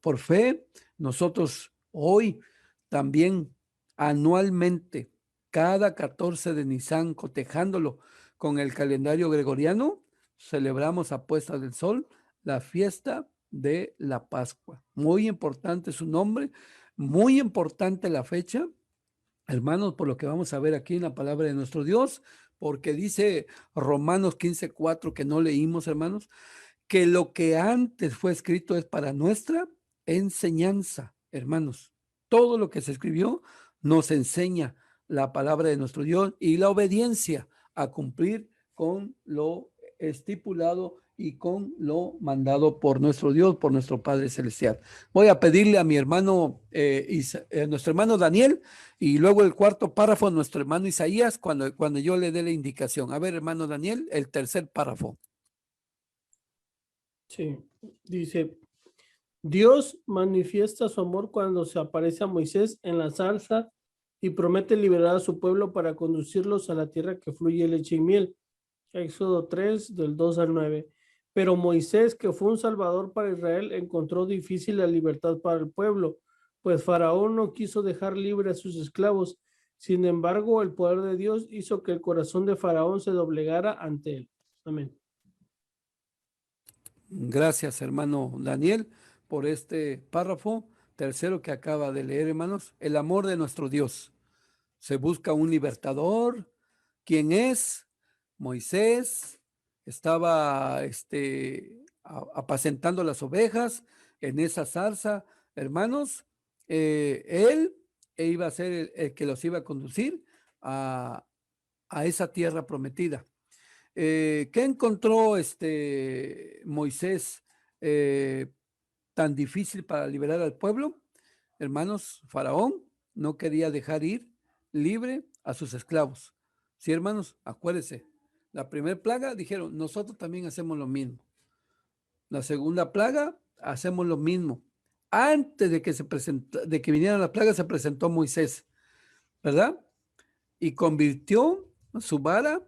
por fe, nosotros hoy también anualmente, cada 14 de Nisan, cotejándolo con el calendario gregoriano, celebramos a puesta del sol la fiesta de la Pascua. Muy importante su nombre, muy importante la fecha, hermanos, por lo que vamos a ver aquí en la palabra de nuestro Dios, porque dice Romanos 15:4 que no leímos, hermanos, que lo que antes fue escrito es para nuestra enseñanza, hermanos. Todo lo que se escribió nos enseña la palabra de nuestro Dios y la obediencia a cumplir con lo estipulado y con lo mandado por nuestro Dios, por nuestro Padre Celestial. Voy a pedirle a mi hermano, nuestro hermano Daniel, y luego el cuarto párrafo, nuestro hermano Isaías, cuando yo le dé la indicación. A ver, hermano Daniel, el tercer párrafo. Sí, dice, Dios manifiesta su amor cuando se aparece a Moisés en la zarza y promete liberar a su pueblo para conducirlos a la tierra que fluye leche y miel. Éxodo 3, del 2 al 9. Pero Moisés, que fue un salvador para Israel, encontró difícil la libertad para el pueblo, pues Faraón no quiso dejar libre a sus esclavos. Sin embargo, el poder de Dios hizo que el corazón de Faraón se doblegara ante él. Amén. Gracias, hermano Daniel, por este párrafo tercero que acaba de leer, hermanos. El amor de nuestro Dios. Se busca un libertador. ¿Quién es? Moisés. Estaba apacentando las ovejas en esa zarza, hermanos. Él iba a ser el que los iba a conducir a esa tierra prometida. ¿Qué encontró Moisés tan difícil para liberar al pueblo? Hermanos, Faraón no quería dejar ir libre a sus esclavos. Sí, hermanos, acuérdense, la primera plaga dijeron, nosotros también hacemos lo mismo. La segunda plaga, hacemos lo mismo. Antes de que vinieran las plagas, se presentó Moisés, ¿verdad? Y convirtió su vara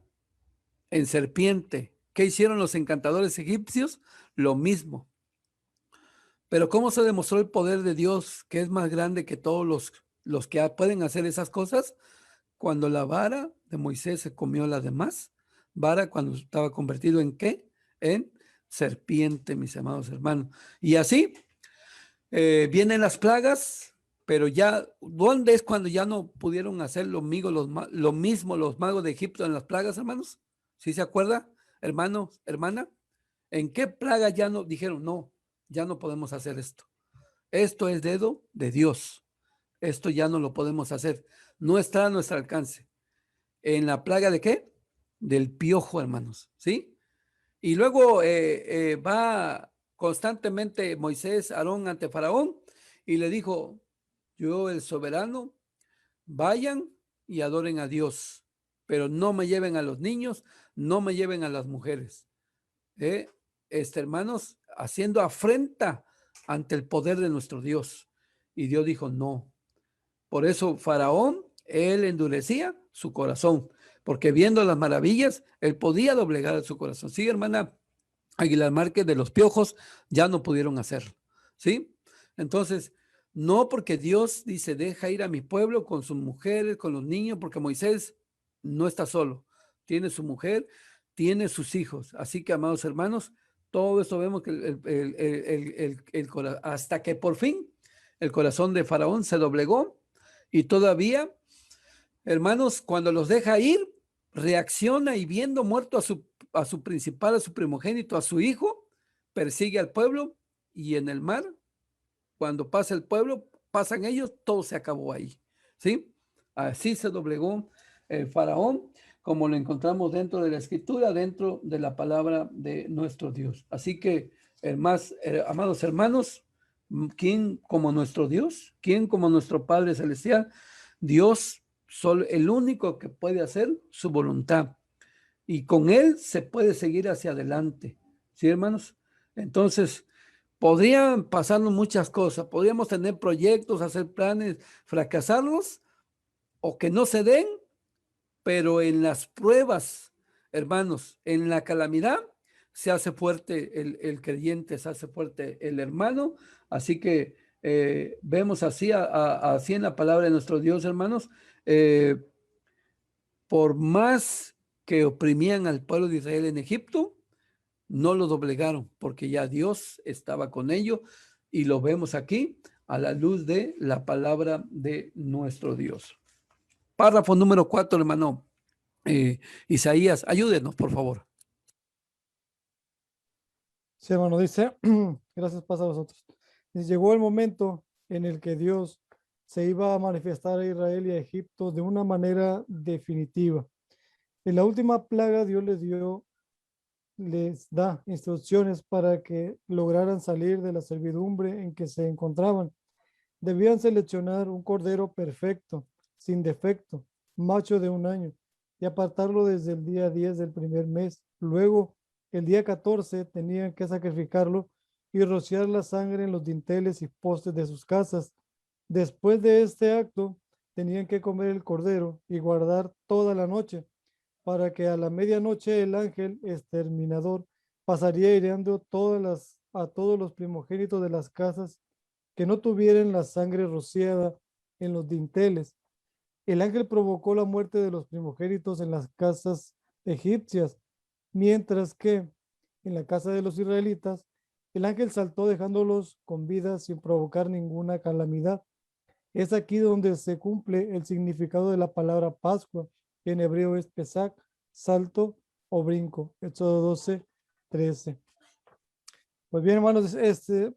en serpiente. ¿Qué hicieron los encantadores egipcios? Lo mismo. Pero ¿cómo se demostró el poder de Dios, que es más grande que todos los que pueden hacer esas cosas? Cuando la vara de Moisés se comió la demás vara, cuando estaba convertido en ¿qué? En serpiente, mis amados hermanos. Y así vienen las plagas, pero ya, ¿dónde es cuando ya no pudieron hacer lo mismo los magos de Egipto en las plagas, hermanos? ¿Sí se acuerda, hermano, hermana? ¿En qué plaga ya no dijeron, no, ya no podemos hacer esto? Esto es dedo de Dios. Esto ya no lo podemos hacer. No está a nuestro alcance. ¿En la plaga de qué? Del piojo, hermanos, ¿sí? Y luego va constantemente Moisés, Aarón ante Faraón y le dijo, yo el soberano, vayan y adoren a Dios, pero no me lleven a los niños, no me lleven a las mujeres. Hermanos, haciendo afrenta ante el poder de nuestro Dios. Y Dios dijo, no. Por eso Faraón, él endurecía su corazón, porque viendo las maravillas, él podía doblegar su corazón. Sí, hermana Aguilar Márquez, de los piojos ya no pudieron hacerlo. ¿Sí? Entonces, no porque Dios dice, deja ir a mi pueblo con sus mujeres, con los niños, porque Moisés no está solo. Tiene su mujer, tiene sus hijos. Así que, amados hermanos, todo esto vemos que hasta que por fin el corazón de Faraón se doblegó y todavía, hermanos, cuando los deja ir, reacciona y viendo muerto a su principal, a su primogénito, a su hijo, persigue al pueblo y en el mar, cuando pasa el pueblo, pasan ellos, todo se acabó ahí, ¿sí? Así se doblegó el Faraón, como lo encontramos dentro de la Escritura, dentro de la palabra de nuestro Dios. Así que, amados hermanos, ¿quién como nuestro Dios? ¿Quién como nuestro Padre Celestial? Dios, solo el único que puede hacer su voluntad. Y con Él se puede seguir hacia adelante. ¿Sí, hermanos? Entonces, podrían pasarnos muchas cosas. Podríamos tener proyectos, hacer planes, fracasarlos o que no se den, pero en las pruebas, hermanos, en la calamidad, se hace fuerte el creyente, se hace fuerte el hermano. Así que vemos así, así en la palabra de nuestro Dios, hermanos, por más que oprimían al pueblo de Israel en Egipto, no lo doblegaron, porque ya Dios estaba con ellos y lo vemos aquí a la luz de la palabra de nuestro Dios. Párrafo número 4, hermano. Isaías, ayúdenos, por favor. Sí, hermano, dice, gracias pasa a vosotros. Dice, llegó el momento en el que Dios se iba a manifestar a Israel y a Egipto de una manera definitiva. En la última plaga, Dios les da instrucciones para que lograran salir de la servidumbre en que se encontraban. Debían seleccionar un cordero perfecto, sin defecto, macho de 1 año, y apartarlo desde el día 10 del primer mes. Luego, el día 14, tenían que sacrificarlo y rociar la sangre en los dinteles y postes de sus casas. Después de este acto, tenían que comer el cordero y guardar toda la noche, para que a la medianoche el ángel exterminador pasaría hiriendo a todos los primogénitos de las casas que no tuvieran la sangre rociada en los dinteles. El ángel provocó la muerte de los primogénitos en las casas egipcias, mientras que en la casa de los israelitas, el ángel saltó dejándolos con vida sin provocar ninguna calamidad. Es aquí donde se cumple el significado de la palabra Pascua, que en hebreo es Pesach, salto o brinco. Éxodo 12:13. Pues bien, hermanos, este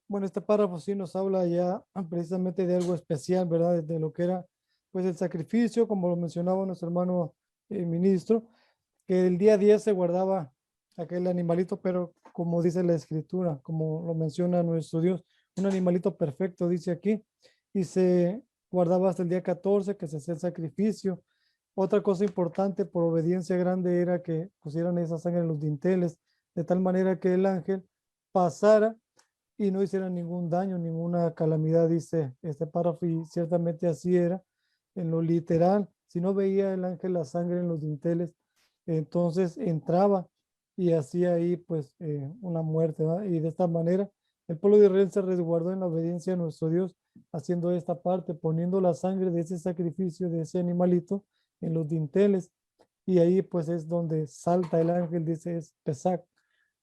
párrafo sí nos habla ya precisamente de algo especial, ¿verdad? De lo que era, pues, el sacrificio, como lo mencionaba nuestro hermano ministro, que el día 10 se guardaba aquel animalito, pero como dice la escritura, como lo menciona nuestro Dios, un animalito perfecto, dice aquí, y se guardaba hasta el día 14 que se hacía el sacrificio. Otra cosa importante por obediencia grande era que pusieran esa sangre en los dinteles, de tal manera que el ángel pasara y no hiciera ningún daño, ninguna calamidad, dice este párrafo, y ciertamente así era en lo literal. Si no veía el ángel la sangre en los dinteles, entonces entraba y hacía ahí pues una muerte, ¿verdad? Y de esta manera el pueblo de Israel se resguardó en la obediencia a nuestro Dios, haciendo esta parte, poniendo la sangre de ese sacrificio, de ese animalito, en los dinteles, y ahí pues es donde salta el ángel, dice, es Pesach,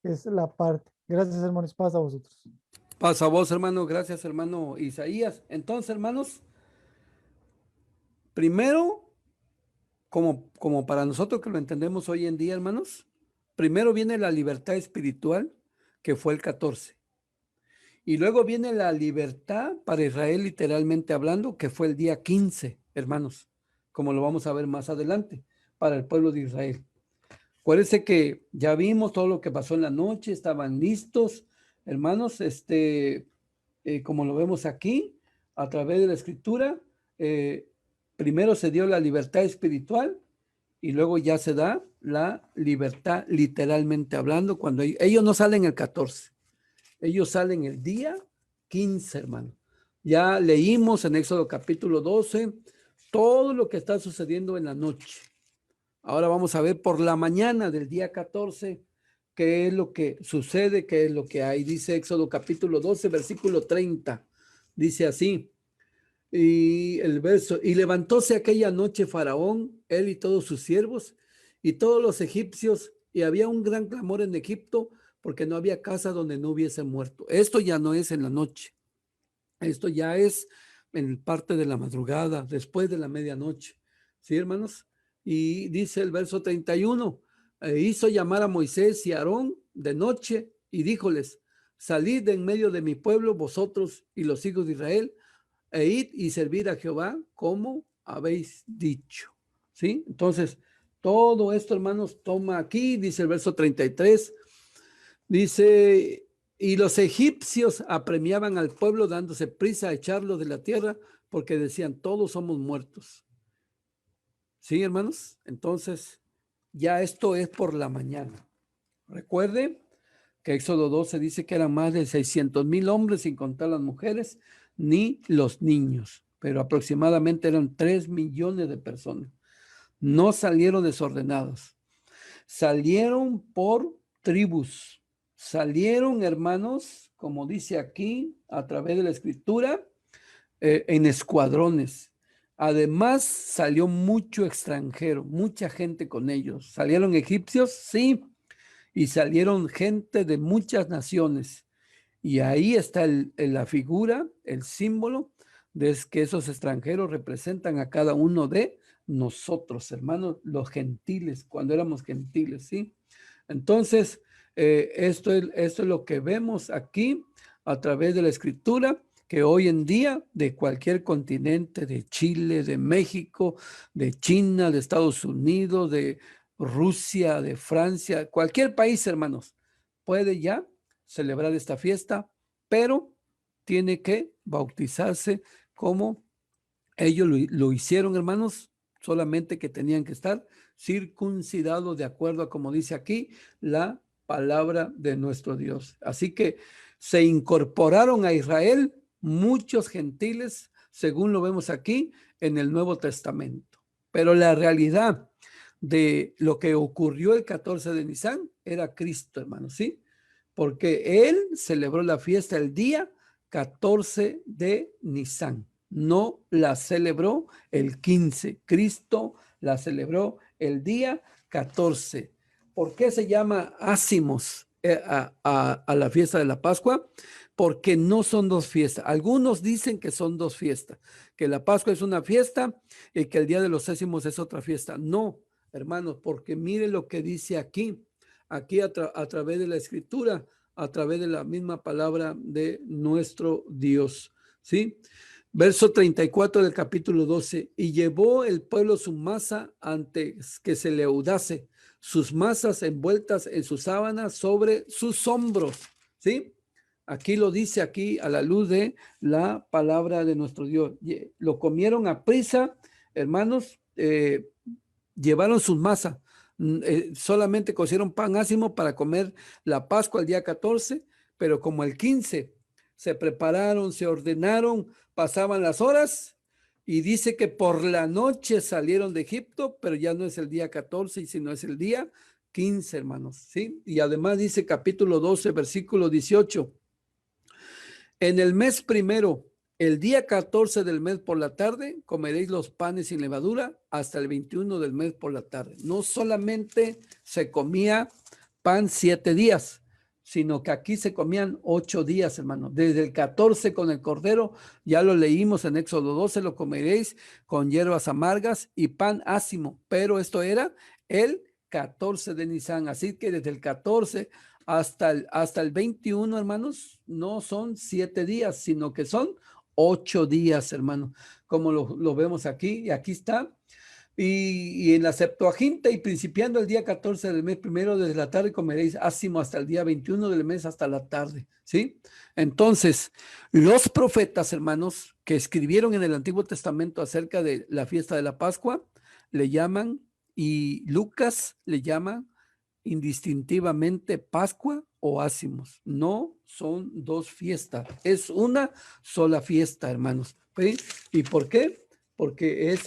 es la parte. Gracias, hermanos, pasa a vosotros. Pasa a vos, hermano. Gracias, hermano Isaías. Entonces, hermanos, primero, como para nosotros que lo entendemos hoy en día, hermanos, primero viene la libertad espiritual, que fue el 14. Y luego viene la libertad para Israel, literalmente hablando, que fue el día 15, hermanos, como lo vamos a ver más adelante, para el pueblo de Israel. Acuérdense que ya vimos todo lo que pasó en la noche, estaban listos, hermanos, como lo vemos aquí, a través de la escritura, primero se dio la libertad espiritual y luego ya se da la libertad literalmente hablando, cuando ellos no salen el 14. Ellos salen el día 15, hermano. Ya leímos en Éxodo capítulo 12 todo lo que está sucediendo en la noche. Ahora vamos a ver por la mañana del día 14 qué es lo que sucede, qué es lo que hay. Dice Éxodo capítulo 12, versículo 30. Dice así, y el verso, y levantóse aquella noche Faraón, él y todos sus siervos, y todos los egipcios y había un gran clamor en Egipto porque no había casa donde no hubiese muerto. Esto ya no es en la noche, esto ya es en parte de la madrugada, después de la medianoche. ¿Sí, hermanos? Y dice el verso 31, hizo llamar a Moisés y a Aarón de noche y díjoles, salid de en medio de mi pueblo vosotros y los hijos de Israel, e id y servir a Jehová como habéis dicho. ¿Sí? Entonces, todo esto, hermanos, toma aquí, dice el verso 33, dice, y los egipcios apremiaban al pueblo dándose prisa a echarlo de la tierra porque decían, todos somos muertos. ¿Sí, hermanos? Entonces, ya esto es por la mañana. Recuerde que Éxodo 12 dice que eran más de 600,000 hombres, sin contar las mujeres ni los niños, pero aproximadamente eran 3 millones de personas. No salieron desordenados, salieron por tribus, salieron, hermanos, como dice aquí, a través de la escritura, en escuadrones. Además, salió mucho extranjero, mucha gente con ellos. ¿Salieron egipcios? Sí, y salieron gente de muchas naciones. Y ahí está la figura, el símbolo de que esos extranjeros representan a cada uno de nosotros, hermanos, los gentiles, cuando éramos gentiles, ¿sí? Entonces, esto es lo que vemos aquí a través de la escritura, que hoy en día de cualquier continente, de Chile, de México, de China, de Estados Unidos, de Rusia, de Francia, cualquier país, hermanos, puede ya celebrar esta fiesta, pero tiene que bautizarse como ellos lo hicieron, hermanos, solamente que tenían que estar circuncidados de acuerdo a como dice aquí la palabra de nuestro Dios. Así que se incorporaron a Israel muchos gentiles, según lo vemos aquí en el Nuevo Testamento. Pero la realidad de lo que ocurrió el 14 de Nisan era Cristo, hermanos, ¿sí? Porque él celebró la fiesta el día 14 de Nisan. No la celebró el 15. Cristo la celebró el día 14. ¿Por qué se llama ácimos a la fiesta de la Pascua? Porque no son dos fiestas. Algunos dicen que son dos fiestas, que la Pascua es una fiesta y que el día de los Ácimos es otra fiesta. No, hermanos, porque mire lo que dice aquí a través de la escritura, a través de la misma palabra de nuestro Dios, ¿sí? Verso 34 del capítulo 12, y llevó el pueblo su masa antes que se leudase, sus masas envueltas en sus sábanas sobre sus hombros, ¿sí? Aquí lo dice aquí a la luz de la palabra de nuestro Dios. Lo comieron a prisa, hermanos, llevaron sus masas. Solamente cocieron pan ácimo para comer la Pascua el día 14, pero como el 15 se prepararon, se ordenaron, pasaban las horas y dice que por la noche salieron de Egipto, pero ya no es el día 14, sino es el día 15, hermanos, ¿sí? Y además dice capítulo 12, versículo 18, en el mes primero, el día 14 del mes por la tarde, comeréis los panes sin levadura hasta el 21 del mes por la tarde. No solamente se comía pan 7 días, sino que aquí se comían 8 días, hermano. Desde el 14 con el cordero, ya lo leímos en Éxodo 12, lo comeréis con hierbas amargas y pan ácimo, pero esto era el 14 de Nisan, así que desde el 14 hasta el 21, hermanos, no son 7 días, sino que son 8 días, hermano, como lo vemos aquí, y aquí está. Y en la Septuaginta, y principiando el día 14 del mes primero, desde la tarde comeréis ácimo hasta el día 21 del mes hasta la tarde, ¿sí? Entonces, los profetas, hermanos, que escribieron en el Antiguo Testamento acerca de la fiesta de la Pascua, le llaman, y Lucas le llama indistintivamente Pascua o ácimos. No son dos fiestas, es una sola fiesta, hermanos. ¿Sí? ¿Y por qué? Porque es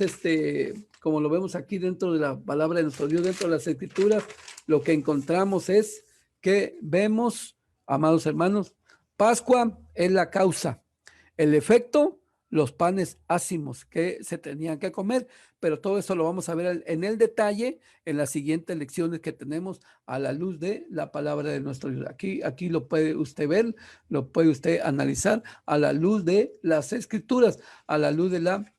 como lo vemos aquí dentro de la palabra de nuestro Dios, dentro de las escrituras, lo que encontramos es que vemos, amados hermanos, Pascua es la causa, el efecto los panes ácimos que se tenían que comer, pero todo eso lo vamos a ver en el detalle en las siguientes lecciones que tenemos a la luz de la palabra de nuestro Dios. Aquí lo puede usted ver, lo puede usted analizar a la luz de las escrituras, a la luz de la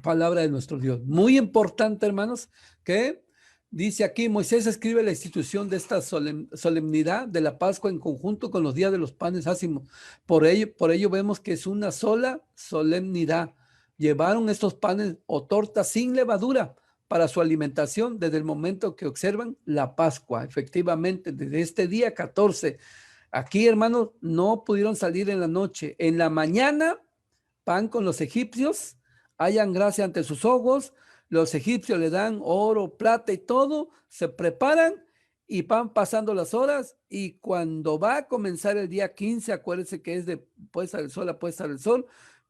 palabra de nuestro Dios. Muy importante, hermanos, que dice aquí, Moisés escribe la institución de esta solemnidad de la Pascua en conjunto con los días de los panes ácimos. Por ello vemos que es una sola solemnidad. Llevaron estos panes o tortas sin levadura para su alimentación desde el momento que observan la Pascua. Efectivamente, desde este día 14. Aquí, hermanos, no pudieron salir en la noche. En la mañana, pan con los egipcios, hayan gracia ante sus ojos, los egipcios le dan oro, plata y todo, se preparan y van pasando las horas y cuando va a comenzar el día 15, acuérdense que es de puesta del sol a puesta del sol,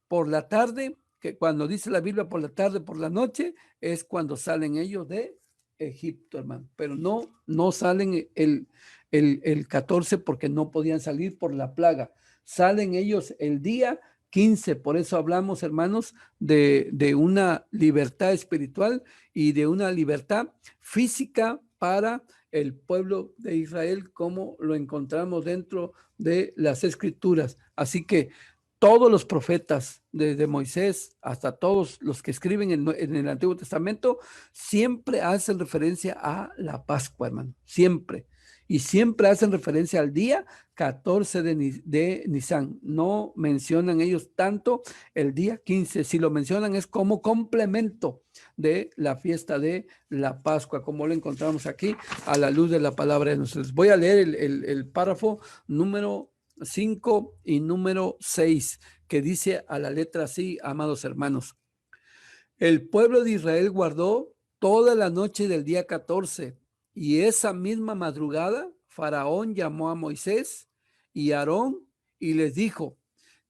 por la tarde, que cuando dice la Biblia por la tarde, por la noche, es cuando salen ellos de Egipto, hermano, pero no salen el 14 porque no podían salir por la plaga, salen ellos el día 15, por eso hablamos, hermanos, de una libertad espiritual y de una libertad física para el pueblo de Israel, como lo encontramos dentro de las escrituras. Así que todos los profetas, desde Moisés hasta todos los que escriben en el Antiguo Testamento, siempre hacen referencia a la Pascua, hermano, siempre. Y siempre hacen referencia al día 14 de Nisan. No mencionan ellos tanto el día 15. Si lo mencionan es como complemento de la fiesta de la Pascua, como lo encontramos aquí a la luz de la palabra de nosotros. Voy a leer el párrafo número 5 y número 6, que dice a la letra así, amados hermanos. El pueblo de Israel guardó toda la noche del día 14 y esa misma madrugada Faraón llamó a Moisés y Aarón y les dijo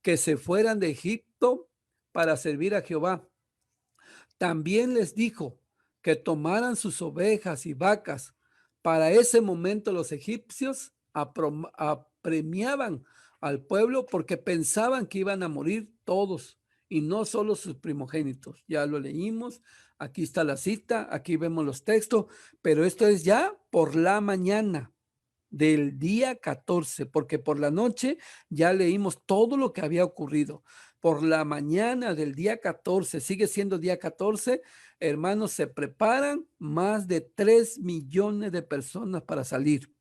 que se fueran de Egipto para servir a Jehová. También les dijo que tomaran sus ovejas y vacas. Para ese momento los egipcios apremiaban al pueblo porque pensaban que iban a morir todos y no solo sus primogénitos. Ya lo leímos, aquí está la cita, aquí vemos los textos, pero esto es ya por la mañana del día 14, porque por la noche ya leímos todo lo que había ocurrido. Por la mañana del día 14, sigue siendo día 14, hermanos, se preparan más de 3 millones de personas para salir.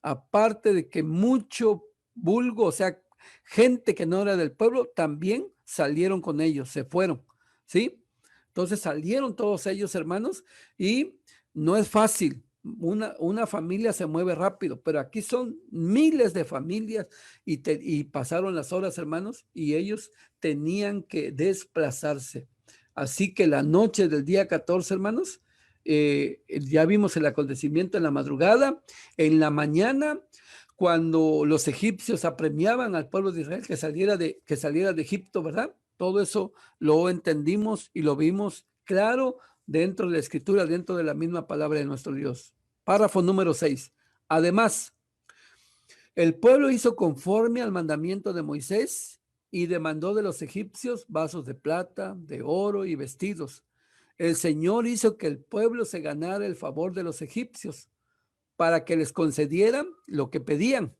Aparte de que mucho vulgo, o sea, gente que no era del pueblo, también salieron con ellos, se fueron, ¿sí? Entonces salieron todos ellos, hermanos, y no es fácil. Una familia se mueve rápido, pero aquí son miles de familias y pasaron las horas, hermanos, y ellos tenían que desplazarse. Así que la noche del día 14, hermanos, ya vimos el acontecimiento en la madrugada, en la mañana, cuando los egipcios apremiaban al pueblo de Israel que saliera de Egipto, ¿verdad? Todo eso lo entendimos y lo vimos claro dentro de la escritura, dentro de la misma palabra de nuestro Dios. Párrafo número 6. Además, el pueblo hizo conforme al mandamiento de Moisés y demandó de los egipcios vasos de plata, de oro y vestidos. El Señor hizo que el pueblo se ganara el favor de los egipcios para que les concedieran lo que pedían.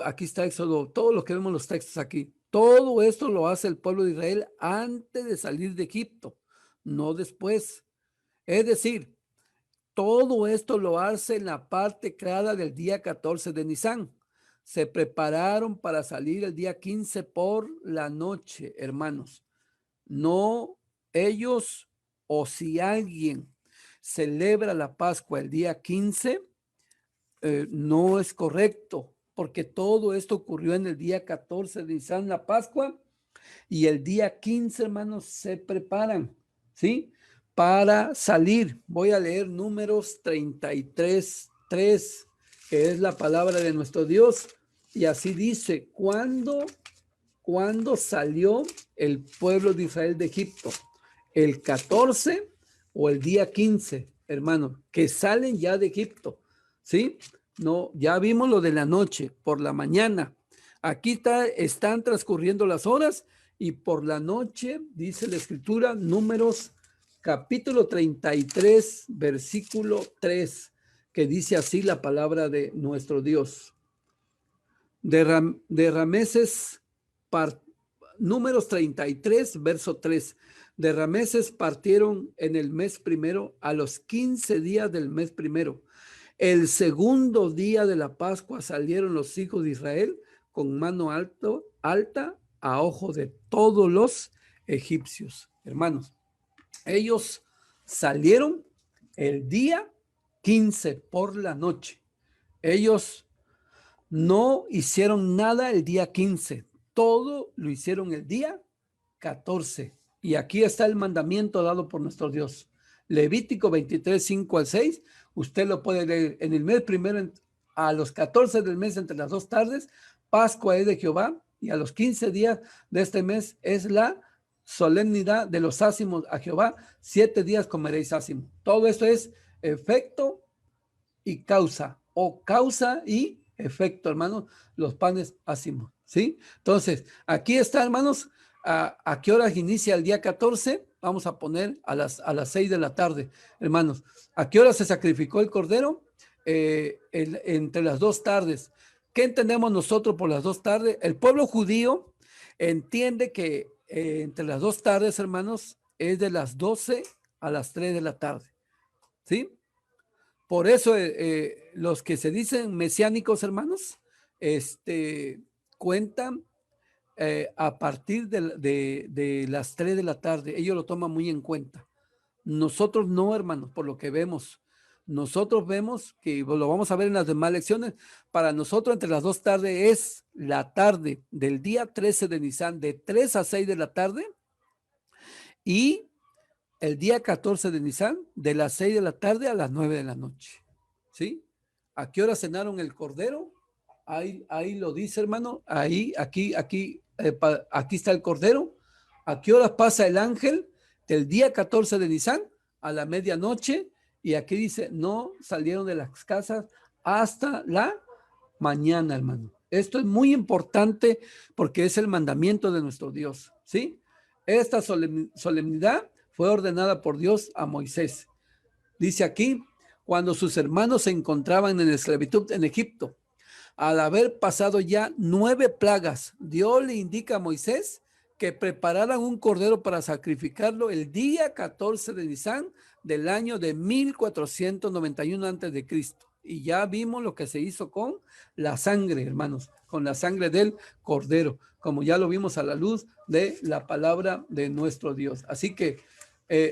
Aquí está Éxodo, todo lo que vemos en los textos aquí. Todo esto lo hace el pueblo de Israel antes de salir de Egipto, no después. Es decir, todo esto lo hace en la parte clara del día 14 de Nisan. Se prepararon para salir el día 15 por la noche, hermanos. No ellos, o si alguien celebra la Pascua el día 15, no es correcto, porque todo esto ocurrió en el día 14 de Nisan, la Pascua, y el día 15, hermanos, se preparan, ¿sí? Para salir. Voy a leer Números 33:3, que es la palabra de nuestro Dios, y así dice: ¿Cuándo salió el pueblo de Israel de Egipto? ¿El 14 o el día 15, hermano? Que salen ya de Egipto, ¿sí? No, ya vimos lo de la noche, por la mañana. Aquí están transcurriendo las horas y por la noche, dice la escritura, Números capítulo 33, versículo 3, que dice así la palabra de nuestro Dios. De Rameses, Números 33, verso 3. De Rameses partieron en el mes primero a los 15 días del mes primero. El segundo día de la Pascua salieron los hijos de Israel con mano alta a ojo de todos los egipcios. Hermanos, ellos salieron el día 15 por la noche. Ellos no hicieron nada el día 15. Todo lo hicieron el día 14. Y aquí está el mandamiento dado por nuestro Dios. Levítico 23, 5 al 6. Usted lo puede leer en el mes primero, a los 14 del mes entre las 2 tardes. Pascua es de Jehová. Y a los 15 días de este mes es la solemnidad de los ácimos a Jehová. 7 días comeréis ácimo. Todo esto es efecto y causa, o causa y efecto, hermanos, los panes ácimos, ¿sí? Entonces, aquí está, hermanos, a qué horas inicia el día 14. Vamos a poner a las 6 de la tarde, hermanos. ¿A qué hora se sacrificó el cordero? Entre las 2 tardes. ¿Qué entendemos nosotros por las 2 tardes? El pueblo judío entiende que entre las 2 tardes, hermanos, es de las 12 a las 3 de la tarde, ¿sí? Por eso los que se dicen mesiánicos, hermanos, cuentan a partir de las 3 de la tarde. Ellos lo toman muy en cuenta. Nosotros no, hermanos, por lo que vemos. Nosotros vemos que lo vamos a ver en las demás lecciones. Para nosotros, entre las 2 tardes es la tarde del día 13 de Nisan, de 3 a 6 de la tarde, y el día 14 de Nisan, de las 6 de la tarde a las 9 de la noche. ¿Sí? ¿A qué hora cenaron el cordero? Ahí lo dice, hermano. Aquí está el cordero. ¿A qué hora pasa el ángel? Del día 14 de Nisan a la medianoche. Y aquí dice, no salieron de las casas hasta la mañana, hermano. Esto es muy importante porque es el mandamiento de nuestro Dios, ¿sí? Esta solemnidad fue ordenada por Dios a Moisés. Dice aquí, cuando sus hermanos se encontraban en esclavitud en Egipto, al haber pasado ya 9 plagas, Dios le indica a Moisés que prepararan un cordero para sacrificarlo el día 14 de Nisan del año de 1491 antes de Cristo. Y ya vimos lo que se hizo con la sangre, hermanos, con la sangre del cordero, como ya lo vimos a la luz de la palabra de nuestro Dios. Así que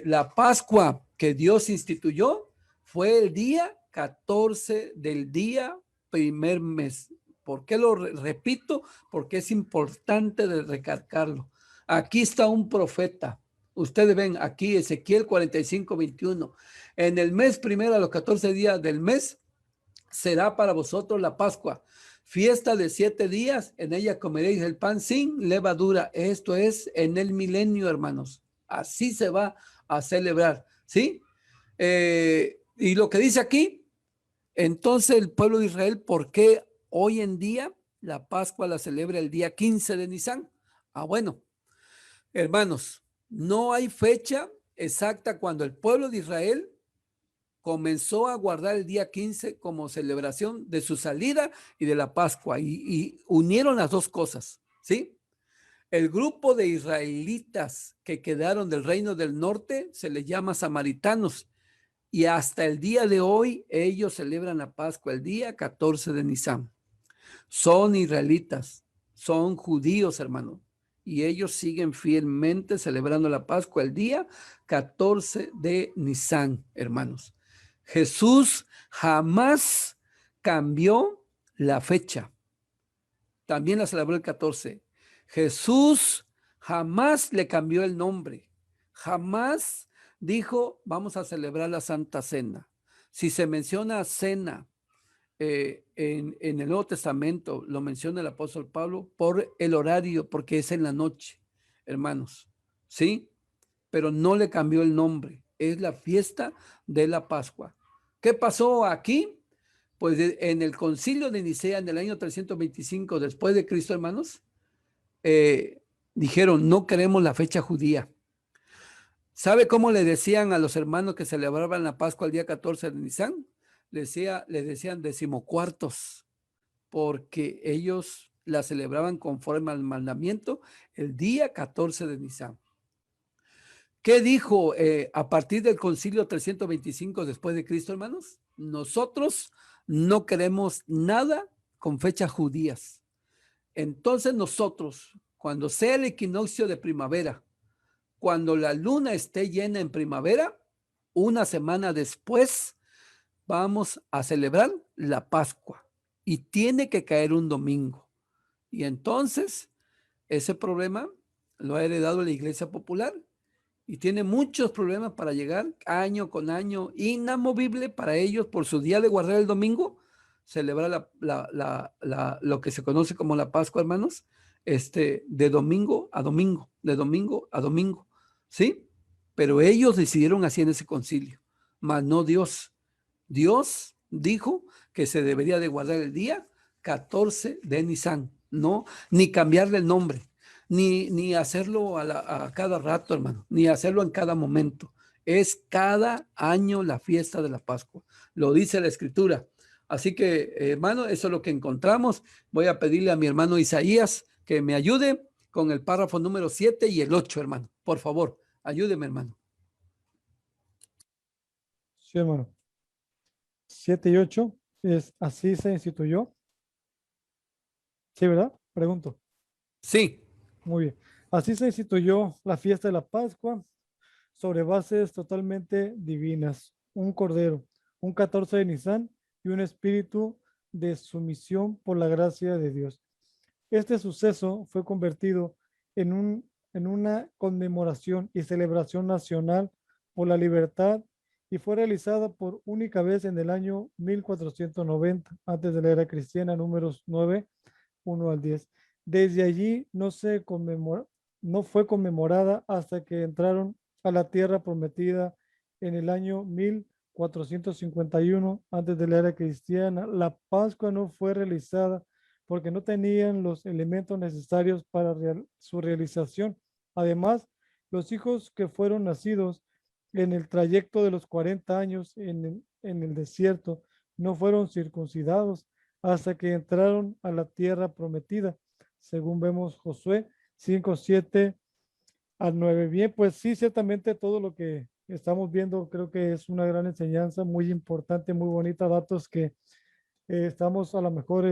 la Pascua que Dios instituyó fue el día 14 del día primer mes. ¿Por qué lo repito? Porque es importante de recalcarlo. Aquí está un profeta. Ustedes ven aquí Ezequiel 45, 21. En el mes primero, a los 14 días del mes, será para vosotros la Pascua. Fiesta de 7 días, en ella comeréis el pan sin levadura. Esto es en el milenio, hermanos. Así se va a celebrar, ¿sí? Y lo que dice aquí, entonces el pueblo de Israel, ¿por qué hoy en día la Pascua la celebra el día 15 de Nisan? Bueno, hermanos, no hay fecha exacta cuando el pueblo de Israel comenzó a guardar el día 15 como celebración de su salida y de la Pascua, y unieron las dos cosas, ¿sí? El grupo de israelitas que quedaron del reino del norte se les llama samaritanos, y hasta el día de hoy ellos celebran la Pascua el día 14 de Nisan. Son israelitas, son judíos, hermano, y ellos siguen fielmente celebrando la Pascua el día 14 de Nisan, hermanos. Jesús jamás cambió la fecha. También la celebró el 14. Jesús jamás le cambió el nombre. Jamás dijo, vamos a celebrar la Santa Cena. Si se menciona cena en el Nuevo Testamento, lo menciona el apóstol Pablo por el horario, porque es en la noche, hermanos, ¿sí? Pero no le cambió el nombre. Es la fiesta de la Pascua. ¿Qué pasó aquí? Pues en el concilio de Nicea en el año 325 después de Cristo, hermanos, dijeron, no queremos la fecha judía. ¿Sabe cómo le decían a los hermanos que celebraban la Pascua el día 14 de Nisan? Les decían decimocuartos, porque ellos la celebraban conforme al mandamiento el día 14 de Nisan. ¿Qué dijo a partir del concilio 325 después de Cristo, hermanos? Nosotros no queremos nada con fechas judías. Entonces nosotros, cuando sea el equinoccio de primavera, cuando la luna esté llena en primavera, una semana después vamos a celebrar la Pascua y tiene que caer un domingo. Y entonces ese problema lo ha heredado la Iglesia Popular y tiene muchos problemas para llegar año con año, inamovible para ellos por su día de guardar el domingo, celebrar lo que se conoce como la Pascua, hermanos, de domingo a domingo, de domingo a domingo, ¿sí? Pero ellos decidieron así en ese concilio, mas no Dios. Dios dijo que se debería de guardar el día 14 de Nisan, no, ni cambiarle el nombre, ni hacerlo a cada rato, hermano, ni hacerlo en cada momento. Es cada año la fiesta de la Pascua. Lo dice la Escritura. Así que, hermano, eso es lo que encontramos. Voy a pedirle a mi hermano Isaías que me ayude con el párrafo número 7 y el 8, hermano. Por favor, ayúdeme, hermano. Sí, hermano. 7 y 8 es así se instituyó. Sí, ¿verdad? Pregunto. Sí. Muy bien. Así se instituyó la fiesta de la Pascua sobre bases totalmente divinas. Un cordero, un 14 de Nisan y un espíritu de sumisión por la gracia de Dios. Este suceso fue convertido en una conmemoración y celebración nacional por la libertad y fue realizada por única vez en el año 1490, antes de la era cristiana, números 9, 1 al 10. Desde allí no fue conmemorada hasta que entraron a la tierra prometida en el año 1451, antes de la era cristiana. La Pascua no fue realizada porque no tenían los elementos necesarios para su realización. Además, los hijos que fueron nacidos en el trayecto de los 40 años en el desierto no fueron circuncidados hasta que entraron a la tierra prometida, según vemos Josué 5, 7 al 9. Bien, pues sí, ciertamente todo lo que estamos viendo creo que es una gran enseñanza, muy importante, muy bonita, datos que estamos a lo mejor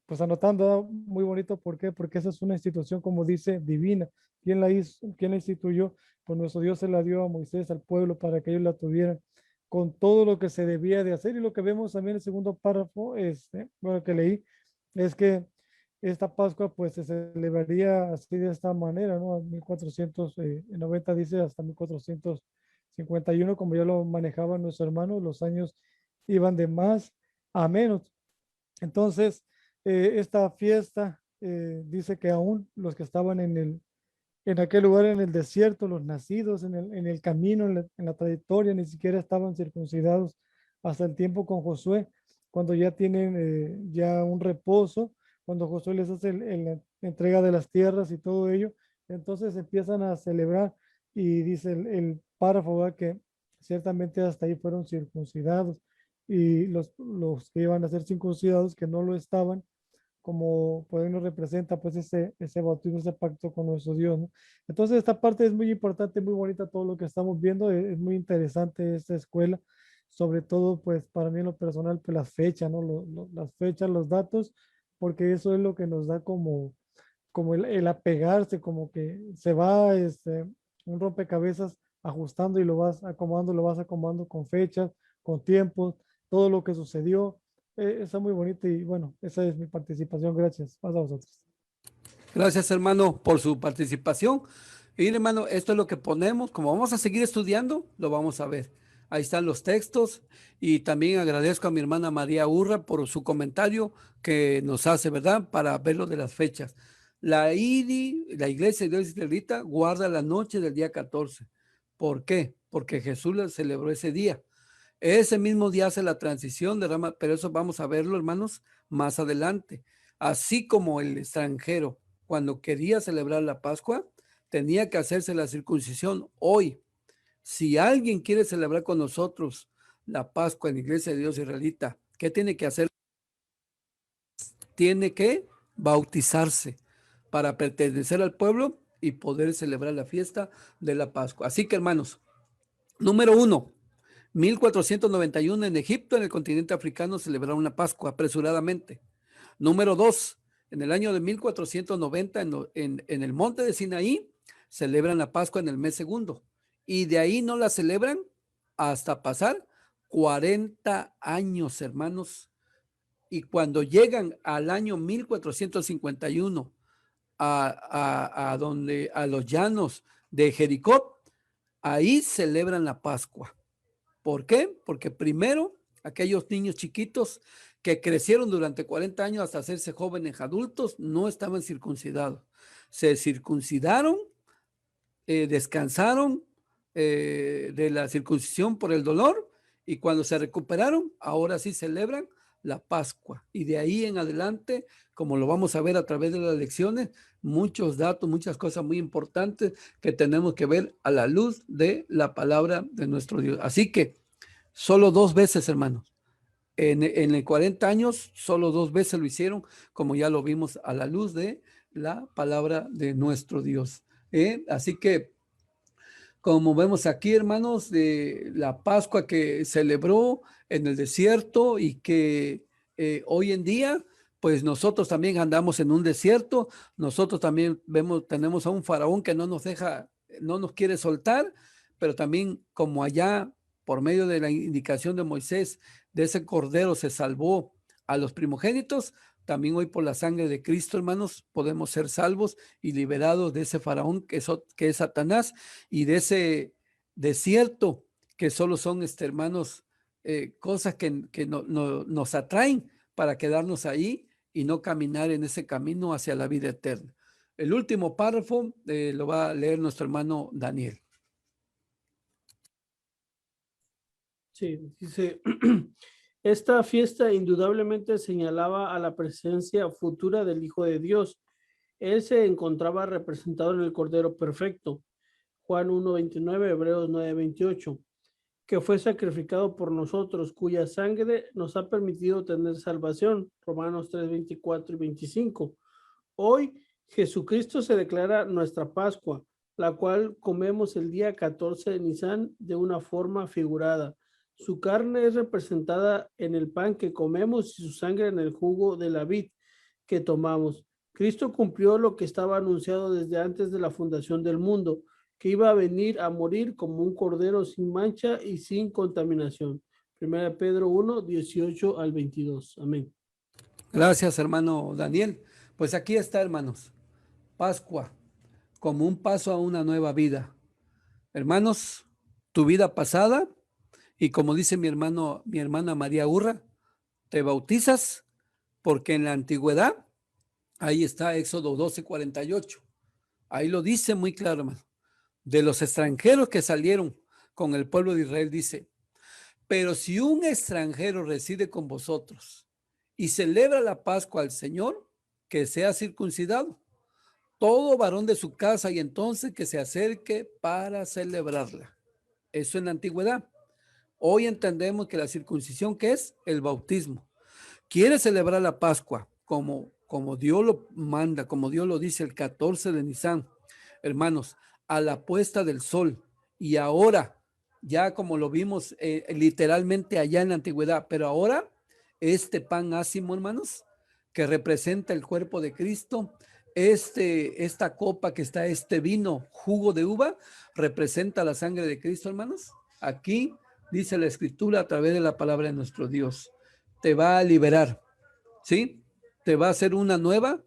pues anotando, ¿no? Muy bonito. ¿Por qué? Porque esa es una institución, como dice, divina. ¿Quién la hizo? ¿Quién la instituyó? Pues nuestro Dios se la dio a Moisés, al pueblo, para que ellos la tuvieran con todo lo que se debía de hacer. Y lo que vemos también en el segundo párrafo, bueno, que leí, es que esta Pascua pues se celebraría así de esta manera, ¿no? 1490 dice hasta 1451, como ya lo manejaban nuestros hermanos, los años iban de más a menos. Entonces, esta fiesta dice que aún los que estaban en aquel lugar, en el desierto, los nacidos en el camino, en la trayectoria, ni siquiera estaban circuncidados hasta el tiempo con Josué, cuando ya tienen ya un reposo, cuando Josué les hace la entrega de las tierras y todo ello. Entonces empiezan a celebrar y dice el párrafo, ¿verdad?, que ciertamente hasta ahí fueron circuncidados, y los que iban a ser circuncidados que no lo estaban, como pues nos representa pues ese bautismo, ese pacto con nuestro Dios, ¿no? Entonces esta parte es muy importante, muy bonita, todo lo que estamos viendo, es muy interesante esta escuela, sobre todo pues para mí en lo personal, pues las fechas, ¿no? Las fechas, los datos, porque eso es lo que nos da como el apegarse, como que se va un rompecabezas ajustando y lo vas acomodando con fechas, con tiempos, todo lo que sucedió. Está muy bonito y bueno, esa es mi participación. Gracias. Pasa a vosotros. Gracias, hermano, por su participación. Y hermano, esto es lo que ponemos. Como vamos a seguir estudiando, lo vamos a ver. Ahí están los textos. Y también agradezco a mi hermana María Urra por su comentario que nos hace, ¿verdad?, para ver lo de las fechas. La IDI, la Iglesia de Dios Israelita, guarda la noche del día 14. ¿Por qué? Porque Jesús la celebró ese día. Ese mismo día hace la transición, derrama, pero eso vamos a verlo, hermanos, más adelante. Así como el extranjero, cuando quería celebrar la Pascua, tenía que hacerse la circuncisión hoy. Si alguien quiere celebrar con nosotros la Pascua en la Iglesia de Dios Israelita, ¿qué tiene que hacer? Tiene que bautizarse para pertenecer al pueblo y poder celebrar la fiesta de la Pascua. Así que, hermanos, número 1, 1491 en Egipto, en el continente africano, celebraron la Pascua apresuradamente. Número 2, en el año de 1490 en el monte de Sinaí, celebran la Pascua en el mes segundo. Y de ahí no la celebran hasta pasar 40 años, hermanos. Y cuando llegan al año 1451 a los llanos de Jericó, ahí celebran la Pascua. ¿Por qué? Porque primero aquellos niños chiquitos que crecieron durante 40 años hasta hacerse jóvenes adultos no estaban circuncidados. Se circuncidaron, descansaron de la circuncisión por el dolor y cuando se recuperaron, ahora sí celebran la Pascua. Y de ahí en adelante, como lo vamos a ver a través de las lecciones, muchos datos, muchas cosas muy importantes que tenemos que ver a la luz de la palabra de nuestro Dios. Así que solo 2 veces, hermanos. En el 40 años, solo 2 veces lo hicieron, como ya lo vimos a la luz de la palabra de nuestro Dios. Así que, como vemos aquí, hermanos, de la Pascua que celebró en el desierto y que hoy en día, pues nosotros también andamos en un desierto, nosotros también tenemos a un faraón que no nos deja, no nos quiere soltar, pero también como allá, por medio de la indicación de Moisés, de ese cordero se salvó a los primogénitos, también hoy por la sangre de Cristo, hermanos, podemos ser salvos y liberados de ese faraón que es Satanás y de ese desierto que solo son, hermanos, cosas que nos atraen para quedarnos ahí y no caminar en ese camino hacia la vida eterna. El último párrafo lo va a leer nuestro hermano Daniel. Sí, dice, esta fiesta indudablemente señalaba a la presencia futura del Hijo de Dios. Él se encontraba representado en el Cordero Perfecto, Juan 1:29, Hebreos 9:28, que fue sacrificado por nosotros, cuya sangre nos ha permitido tener salvación, Romanos 3:24 y 25. Hoy Jesucristo se declara nuestra Pascua, la cual comemos el día 14 de Nisan de una forma figurada. Su carne es representada en el pan que comemos y su sangre en el jugo de la vid que tomamos. Cristo cumplió lo que estaba anunciado desde antes de la fundación del mundo, que iba a venir a morir como un cordero sin mancha y sin contaminación. 1 Pedro 1:18 al 22. Amén. Gracias, hermano Daniel. Pues aquí está, hermanos, Pascua como un paso a una nueva vida. Hermanos, tu vida pasada, y como dice mi hermana María Urra, te bautizas porque en la antigüedad, ahí está Éxodo 12:48. Ahí lo dice muy claro, hermano. De los extranjeros que salieron con el pueblo de Israel, dice, pero si un extranjero reside con vosotros y celebra la Pascua al Señor, que sea circuncidado, todo varón de su casa, y entonces que se acerque para celebrarla. Eso en la antigüedad. Hoy entendemos que la circuncisión, ¿qué es? El bautismo. Quiere celebrar la Pascua como Dios lo manda, como Dios lo dice el 14 de Nisan, hermanos, a la puesta del sol. Y ahora, ya como lo vimos literalmente allá en la antigüedad, pero ahora este pan ácimo, hermanos, que representa el cuerpo de Cristo, esta copa que está, este vino, jugo de uva, representa la sangre de Cristo, hermanos. Aquí dice la Escritura a través de la palabra de nuestro Dios, te va a liberar, ¿sí? Te va a hacer una nueva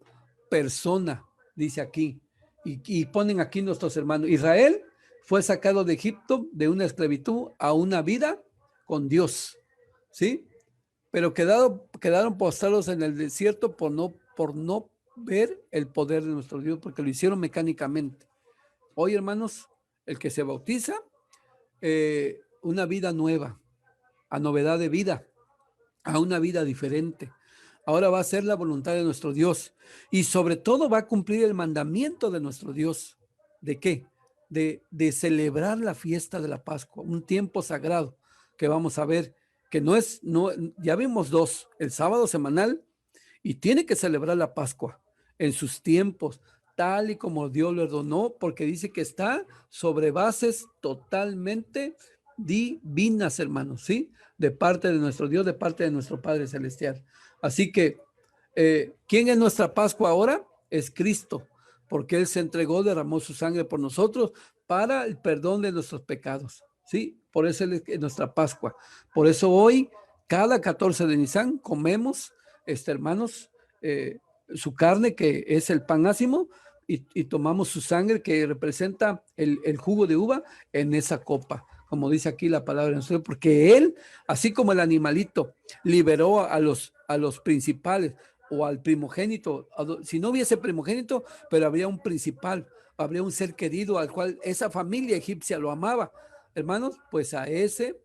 persona, dice aquí. Y ponen aquí nuestros hermanos. Israel fue sacado de Egipto de una esclavitud a una vida con Dios, ¿sí? Pero quedaron postrados en el desierto por no ver el poder de nuestro Dios, porque lo hicieron mecánicamente. Hoy, hermanos, el que se bautiza, una vida nueva, a novedad de vida, a una vida diferente. Ahora va a ser la voluntad de nuestro Dios y sobre todo va a cumplir el mandamiento de nuestro Dios. ¿De qué? De celebrar la fiesta de la Pascua, un tiempo sagrado que vamos a ver que ya vimos dos, el sábado semanal y tiene que celebrar la Pascua en sus tiempos, tal y como Dios lo ordenó, porque dice que está sobre bases totalmente divinas, hermanos, ¿sí? De parte de nuestro Dios, de parte de nuestro Padre Celestial. Así que, ¿quién es nuestra Pascua ahora? Es Cristo, porque Él se entregó, derramó su sangre por nosotros para el perdón de nuestros pecados, ¿sí? Por eso Él es nuestra Pascua. Por eso hoy, cada 14 de Nisan, comemos, hermanos, su carne, que es el pan ácimo, y tomamos su sangre, que representa el jugo de uva, en esa copa, como dice aquí la palabra de Dios, porque Él, así como el animalito, liberó a los principales o al primogénito, si no hubiese primogénito, pero habría un principal, habría un ser querido al cual esa familia egipcia lo amaba, hermanos, pues a ese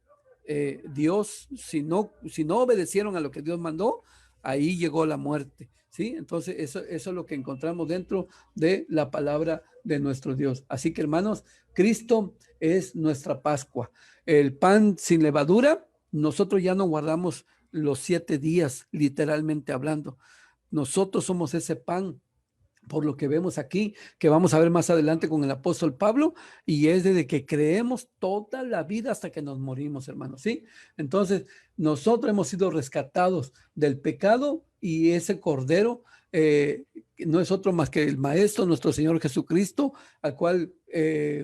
Dios, si no obedecieron a lo que Dios mandó, ahí llegó la muerte, ¿sí? Entonces eso es lo que encontramos dentro de la palabra de nuestro Dios. Así que, hermanos, Cristo es nuestra Pascua. El pan sin levadura, nosotros ya no guardamos los 7 días, literalmente hablando. Nosotros somos ese pan, por lo que vemos aquí, que vamos a ver más adelante con el apóstol Pablo, y es desde que creemos toda la vida hasta que nos morimos, hermanos, ¿sí? Entonces, nosotros hemos sido rescatados del pecado y ese cordero no es otro más que el Maestro, nuestro Señor Jesucristo, al cual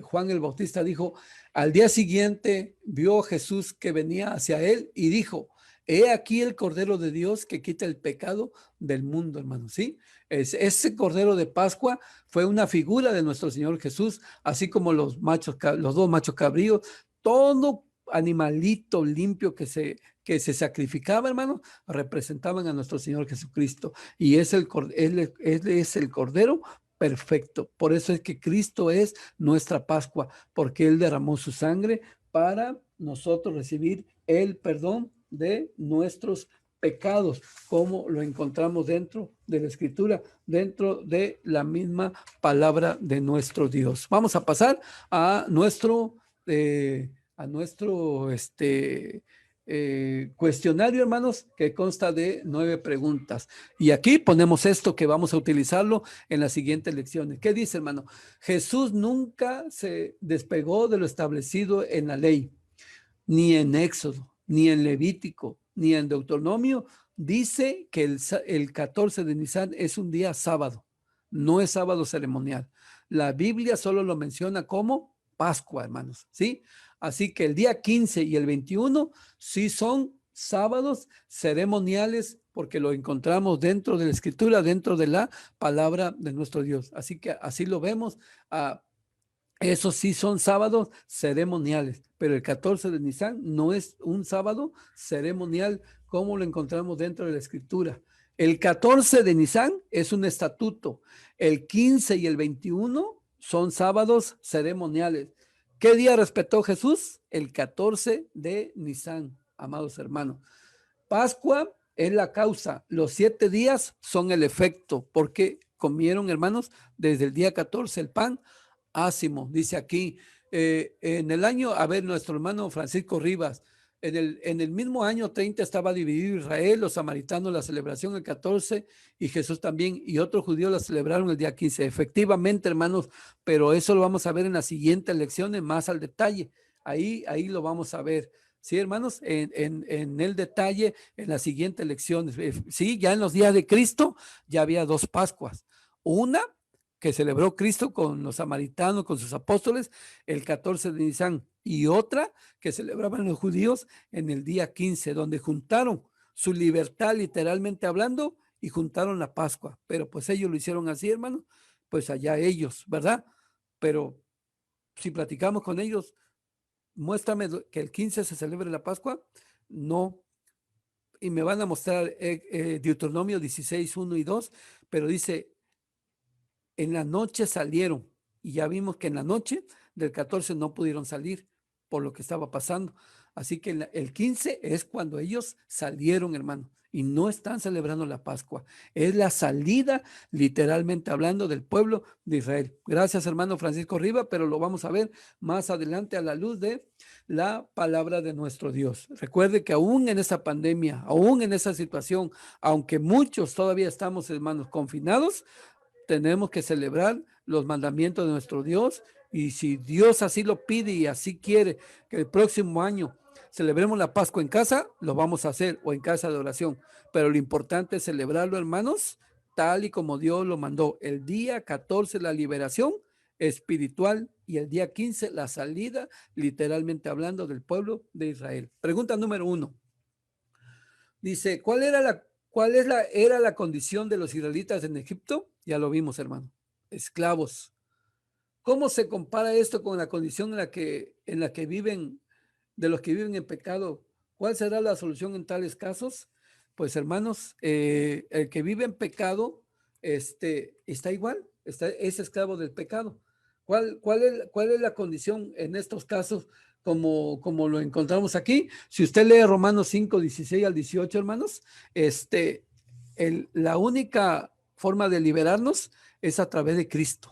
Juan el Bautista dijo, al día siguiente vio Jesús que venía hacia él y dijo, he aquí el Cordero de Dios que quita el pecado del mundo, hermanos, ¿sí? Ese Cordero de Pascua fue una figura de nuestro Señor Jesús, así como los dos machos cabríos, todo animalito limpio que se sacrificaba, hermano, representaban a nuestro Señor Jesucristo. Y él es el Cordero perfecto. Por eso es que Cristo es nuestra Pascua, porque Él derramó su sangre para nosotros recibir el perdón de nuestros pecados, como lo encontramos dentro de la Escritura, dentro de la misma palabra de nuestro Dios. Vamos a pasar a nuestro cuestionario, hermanos, que consta de 9 preguntas. Y aquí ponemos esto que vamos a utilizarlo en las siguientes lecciones. ¿Qué dice, hermano? Jesús nunca se despegó de lo establecido en la ley, ni en Éxodo, ni en Levítico, ni en Deuteronomio. Dice que el 14 de Nisan es un día sábado, no es sábado ceremonial. La Biblia solo lo menciona como Pascua, hermanos, ¿sí? Así que el día 15 y el 21 sí son sábados ceremoniales, porque lo encontramos dentro de la Escritura, dentro de la palabra de nuestro Dios. Así que así lo vemos. Esos sí son sábados ceremoniales, pero el 14 de Nisan no es un sábado ceremonial como lo encontramos dentro de la Escritura. El 14 de Nisan es un estatuto. El 15 y el 21 son sábados ceremoniales. ¿Qué día respetó Jesús? El 14 de Nisan, amados hermanos. Pascua es la causa. Los 7 días son el efecto, porque comieron, hermanos, desde el día 14 el pan ácimo, dice aquí, en el año, a ver, nuestro hermano Francisco Rivas, en el mismo año 30 estaba dividido Israel, los samaritanos la celebración el 14 y Jesús también, y otros judíos la celebraron el día 15. Efectivamente, hermanos, pero eso lo vamos a ver en las siguientes lecciones más al detalle. Ahí lo vamos a ver. Sí, hermanos, en el detalle, en las siguientes lecciones. Sí, ya en los días de Cristo ya había 2 Pascuas. Una que celebró Cristo con los samaritanos, con sus apóstoles, el 14 de Nisan, y otra que celebraban los judíos en el día 15, donde juntaron su libertad, literalmente hablando, y juntaron la Pascua. Pero pues ellos lo hicieron así, hermano, pues allá ellos, ¿verdad? Pero si platicamos con ellos, muéstrame que el 15 se celebre la Pascua, no. Y me van a mostrar Deuteronomio 16, 1 y 2, pero dice, en la noche salieron, y ya vimos que en la noche del 14 no pudieron salir por lo que estaba pasando. Así que el 15 es cuando ellos salieron, hermano, y no están celebrando la Pascua. Es la salida, literalmente hablando, del pueblo de Israel. Gracias, hermano Francisco Riva, pero lo vamos a ver más adelante a la luz de la palabra de nuestro Dios. Recuerde que aún en esa pandemia, aún en esa situación, aunque muchos todavía estamos, hermanos, confinados, tenemos que celebrar los mandamientos de nuestro Dios, y si Dios así lo pide y así quiere que el próximo año celebremos la Pascua en casa, lo vamos a hacer, o en casa de oración, pero lo importante es celebrarlo, hermanos, tal y como Dios lo mandó. El día 14 la liberación espiritual y el día 15 la salida, literalmente hablando, del pueblo de Israel. Pregunta número 1. Dice, era la condición de los israelitas en Egipto? Ya lo vimos, hermano. Esclavos. ¿Cómo se compara esto con la condición en la que viven, de los que viven en pecado? ¿Cuál será la solución en tales casos? Pues, hermanos, el que vive en pecado, está igual, es esclavo del pecado. ¿Cuál es la condición en estos casos, como lo encontramos aquí? Si usted lee Romanos 5, 16 al 18, hermanos, la única forma de liberarnos es a través de Cristo,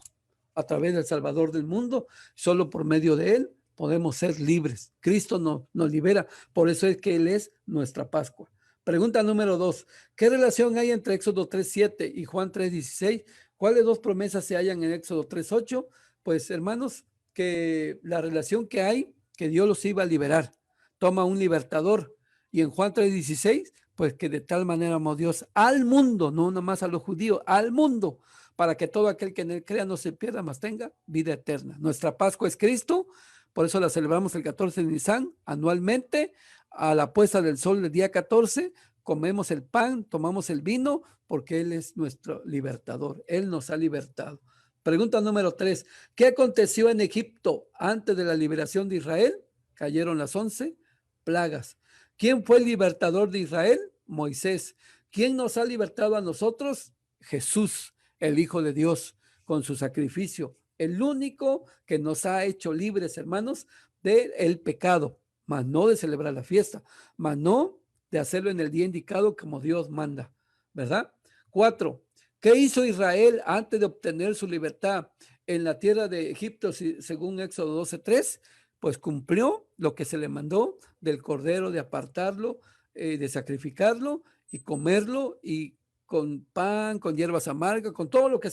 a través del Salvador del mundo. Solo por medio de Él podemos ser libres. Cristo nos libera, por eso es que Él es nuestra Pascua. Pregunta número 2. ¿Qué relación hay entre Éxodo 3:7 y Juan 3:16? ¿Cuáles dos promesas se hallan en Éxodo 3:8? Pues, hermanos, que la relación que hay, que Dios los iba a liberar, toma un libertador. Y en Juan 3:16, pues que de tal manera amó Dios al mundo, no nomás a los judíos, al mundo, para que todo aquel que en él crea no se pierda, mas tenga vida eterna. Nuestra Pascua es Cristo, por eso la celebramos el 14 de Nisan anualmente, a la puesta del sol del día 14, comemos el pan, tomamos el vino, porque Él es nuestro libertador, Él nos ha libertado. Pregunta número 3. ¿Qué aconteció en Egipto antes de la liberación de Israel? Cayeron las 11 plagas. ¿Quién fue el libertador de Israel? Moisés. ¿Quién nos ha libertado a nosotros? Jesús, el Hijo de Dios, con su sacrificio. El único que nos ha hecho libres, hermanos, del pecado, mas no de celebrar la fiesta, mas no de hacerlo en el día indicado como Dios manda, ¿verdad? 4. ¿Qué hizo Israel antes de obtener su libertad en la tierra de Egipto, según Éxodo 12:3? Pues cumplió lo que se le mandó del cordero, de apartarlo, de sacrificarlo y comerlo, y con pan, con hierbas amargas, con todo lo que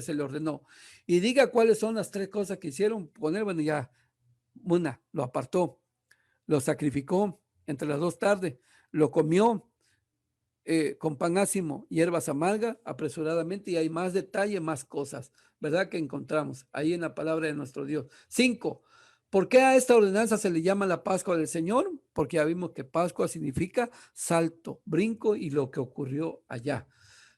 se le ordenó. Y diga cuáles son las 3 cosas que hicieron. Poner, bueno, ya, una, lo apartó, lo sacrificó entre las 2 tardes, lo comió con pan ácimo, hierbas amargas, apresuradamente, y hay más detalle, más cosas, ¿verdad? Que encontramos ahí en la palabra de nuestro Dios. 5. ¿Por qué a esta ordenanza se le llama la Pascua del Señor? Porque ya vimos que Pascua significa salto, brinco y lo que ocurrió allá.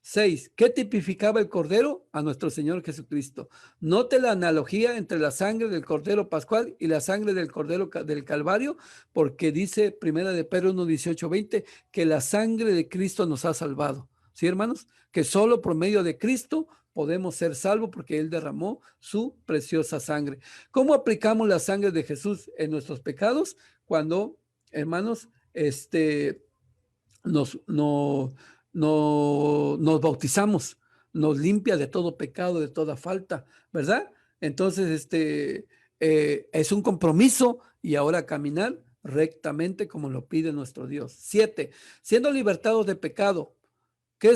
6. ¿Qué tipificaba el cordero? A nuestro Señor Jesucristo. Note la analogía entre la sangre del cordero pascual y la sangre del cordero del Calvario, porque dice Primera de Pedro 1, 18, 20, que la sangre de Cristo nos ha salvado. ¿Sí, hermanos? Que solo por medio de Cristo podemos ser salvos, porque Él derramó su preciosa sangre. ¿Cómo aplicamos la sangre de Jesús en nuestros pecados? Cuando, hermanos, nos bautizamos, nos limpia de todo pecado, de toda falta, ¿verdad? Entonces, es un compromiso, y ahora caminar rectamente como lo pide nuestro Dios. 7. Siendo libertados de pecado, ¿qué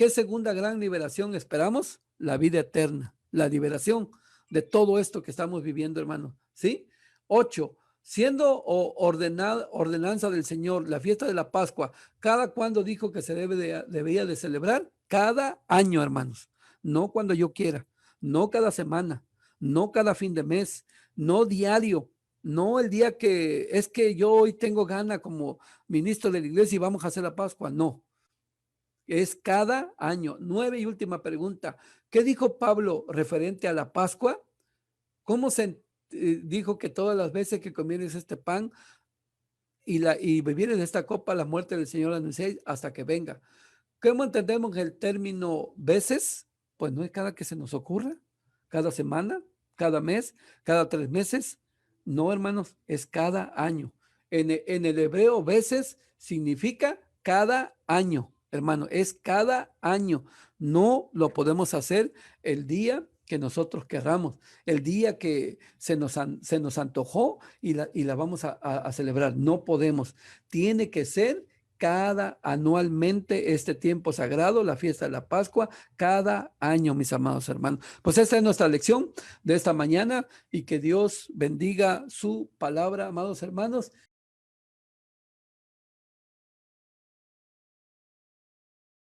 segunda gran liberación esperamos? La vida eterna, la liberación de todo esto que estamos viviendo, hermano, ¿sí? 8. Siendo ordenanza del Señor la fiesta de la Pascua, ¿cada cuándo dijo que se debería de celebrar? Cada año, hermanos. No cuando yo quiera, no cada semana, no cada fin de mes, no diario, no el día que es que yo hoy tengo gana como ministro de la iglesia y vamos a hacer la Pascua. No, es cada año. 9 y última pregunta. ¿Qué dijo Pablo referente a la Pascua? ¿Cómo se dijo que todas las veces que comieres este pan y bebieres esta copa, la muerte del Señor anunciéis hasta que venga? ¿Cómo entendemos el término veces? Pues no es cada que se nos ocurra, cada semana, cada mes, cada 3 meses. No, hermanos, es cada año. En el hebreo, veces significa cada año, hermano, es cada año. No lo podemos hacer el día que nosotros querramos, el día que se nos antojó y la vamos a celebrar. No podemos. Tiene que ser anualmente este tiempo sagrado, la fiesta de la Pascua, cada año, mis amados hermanos. Pues esta es nuestra lección de esta mañana y que Dios bendiga su palabra, amados hermanos.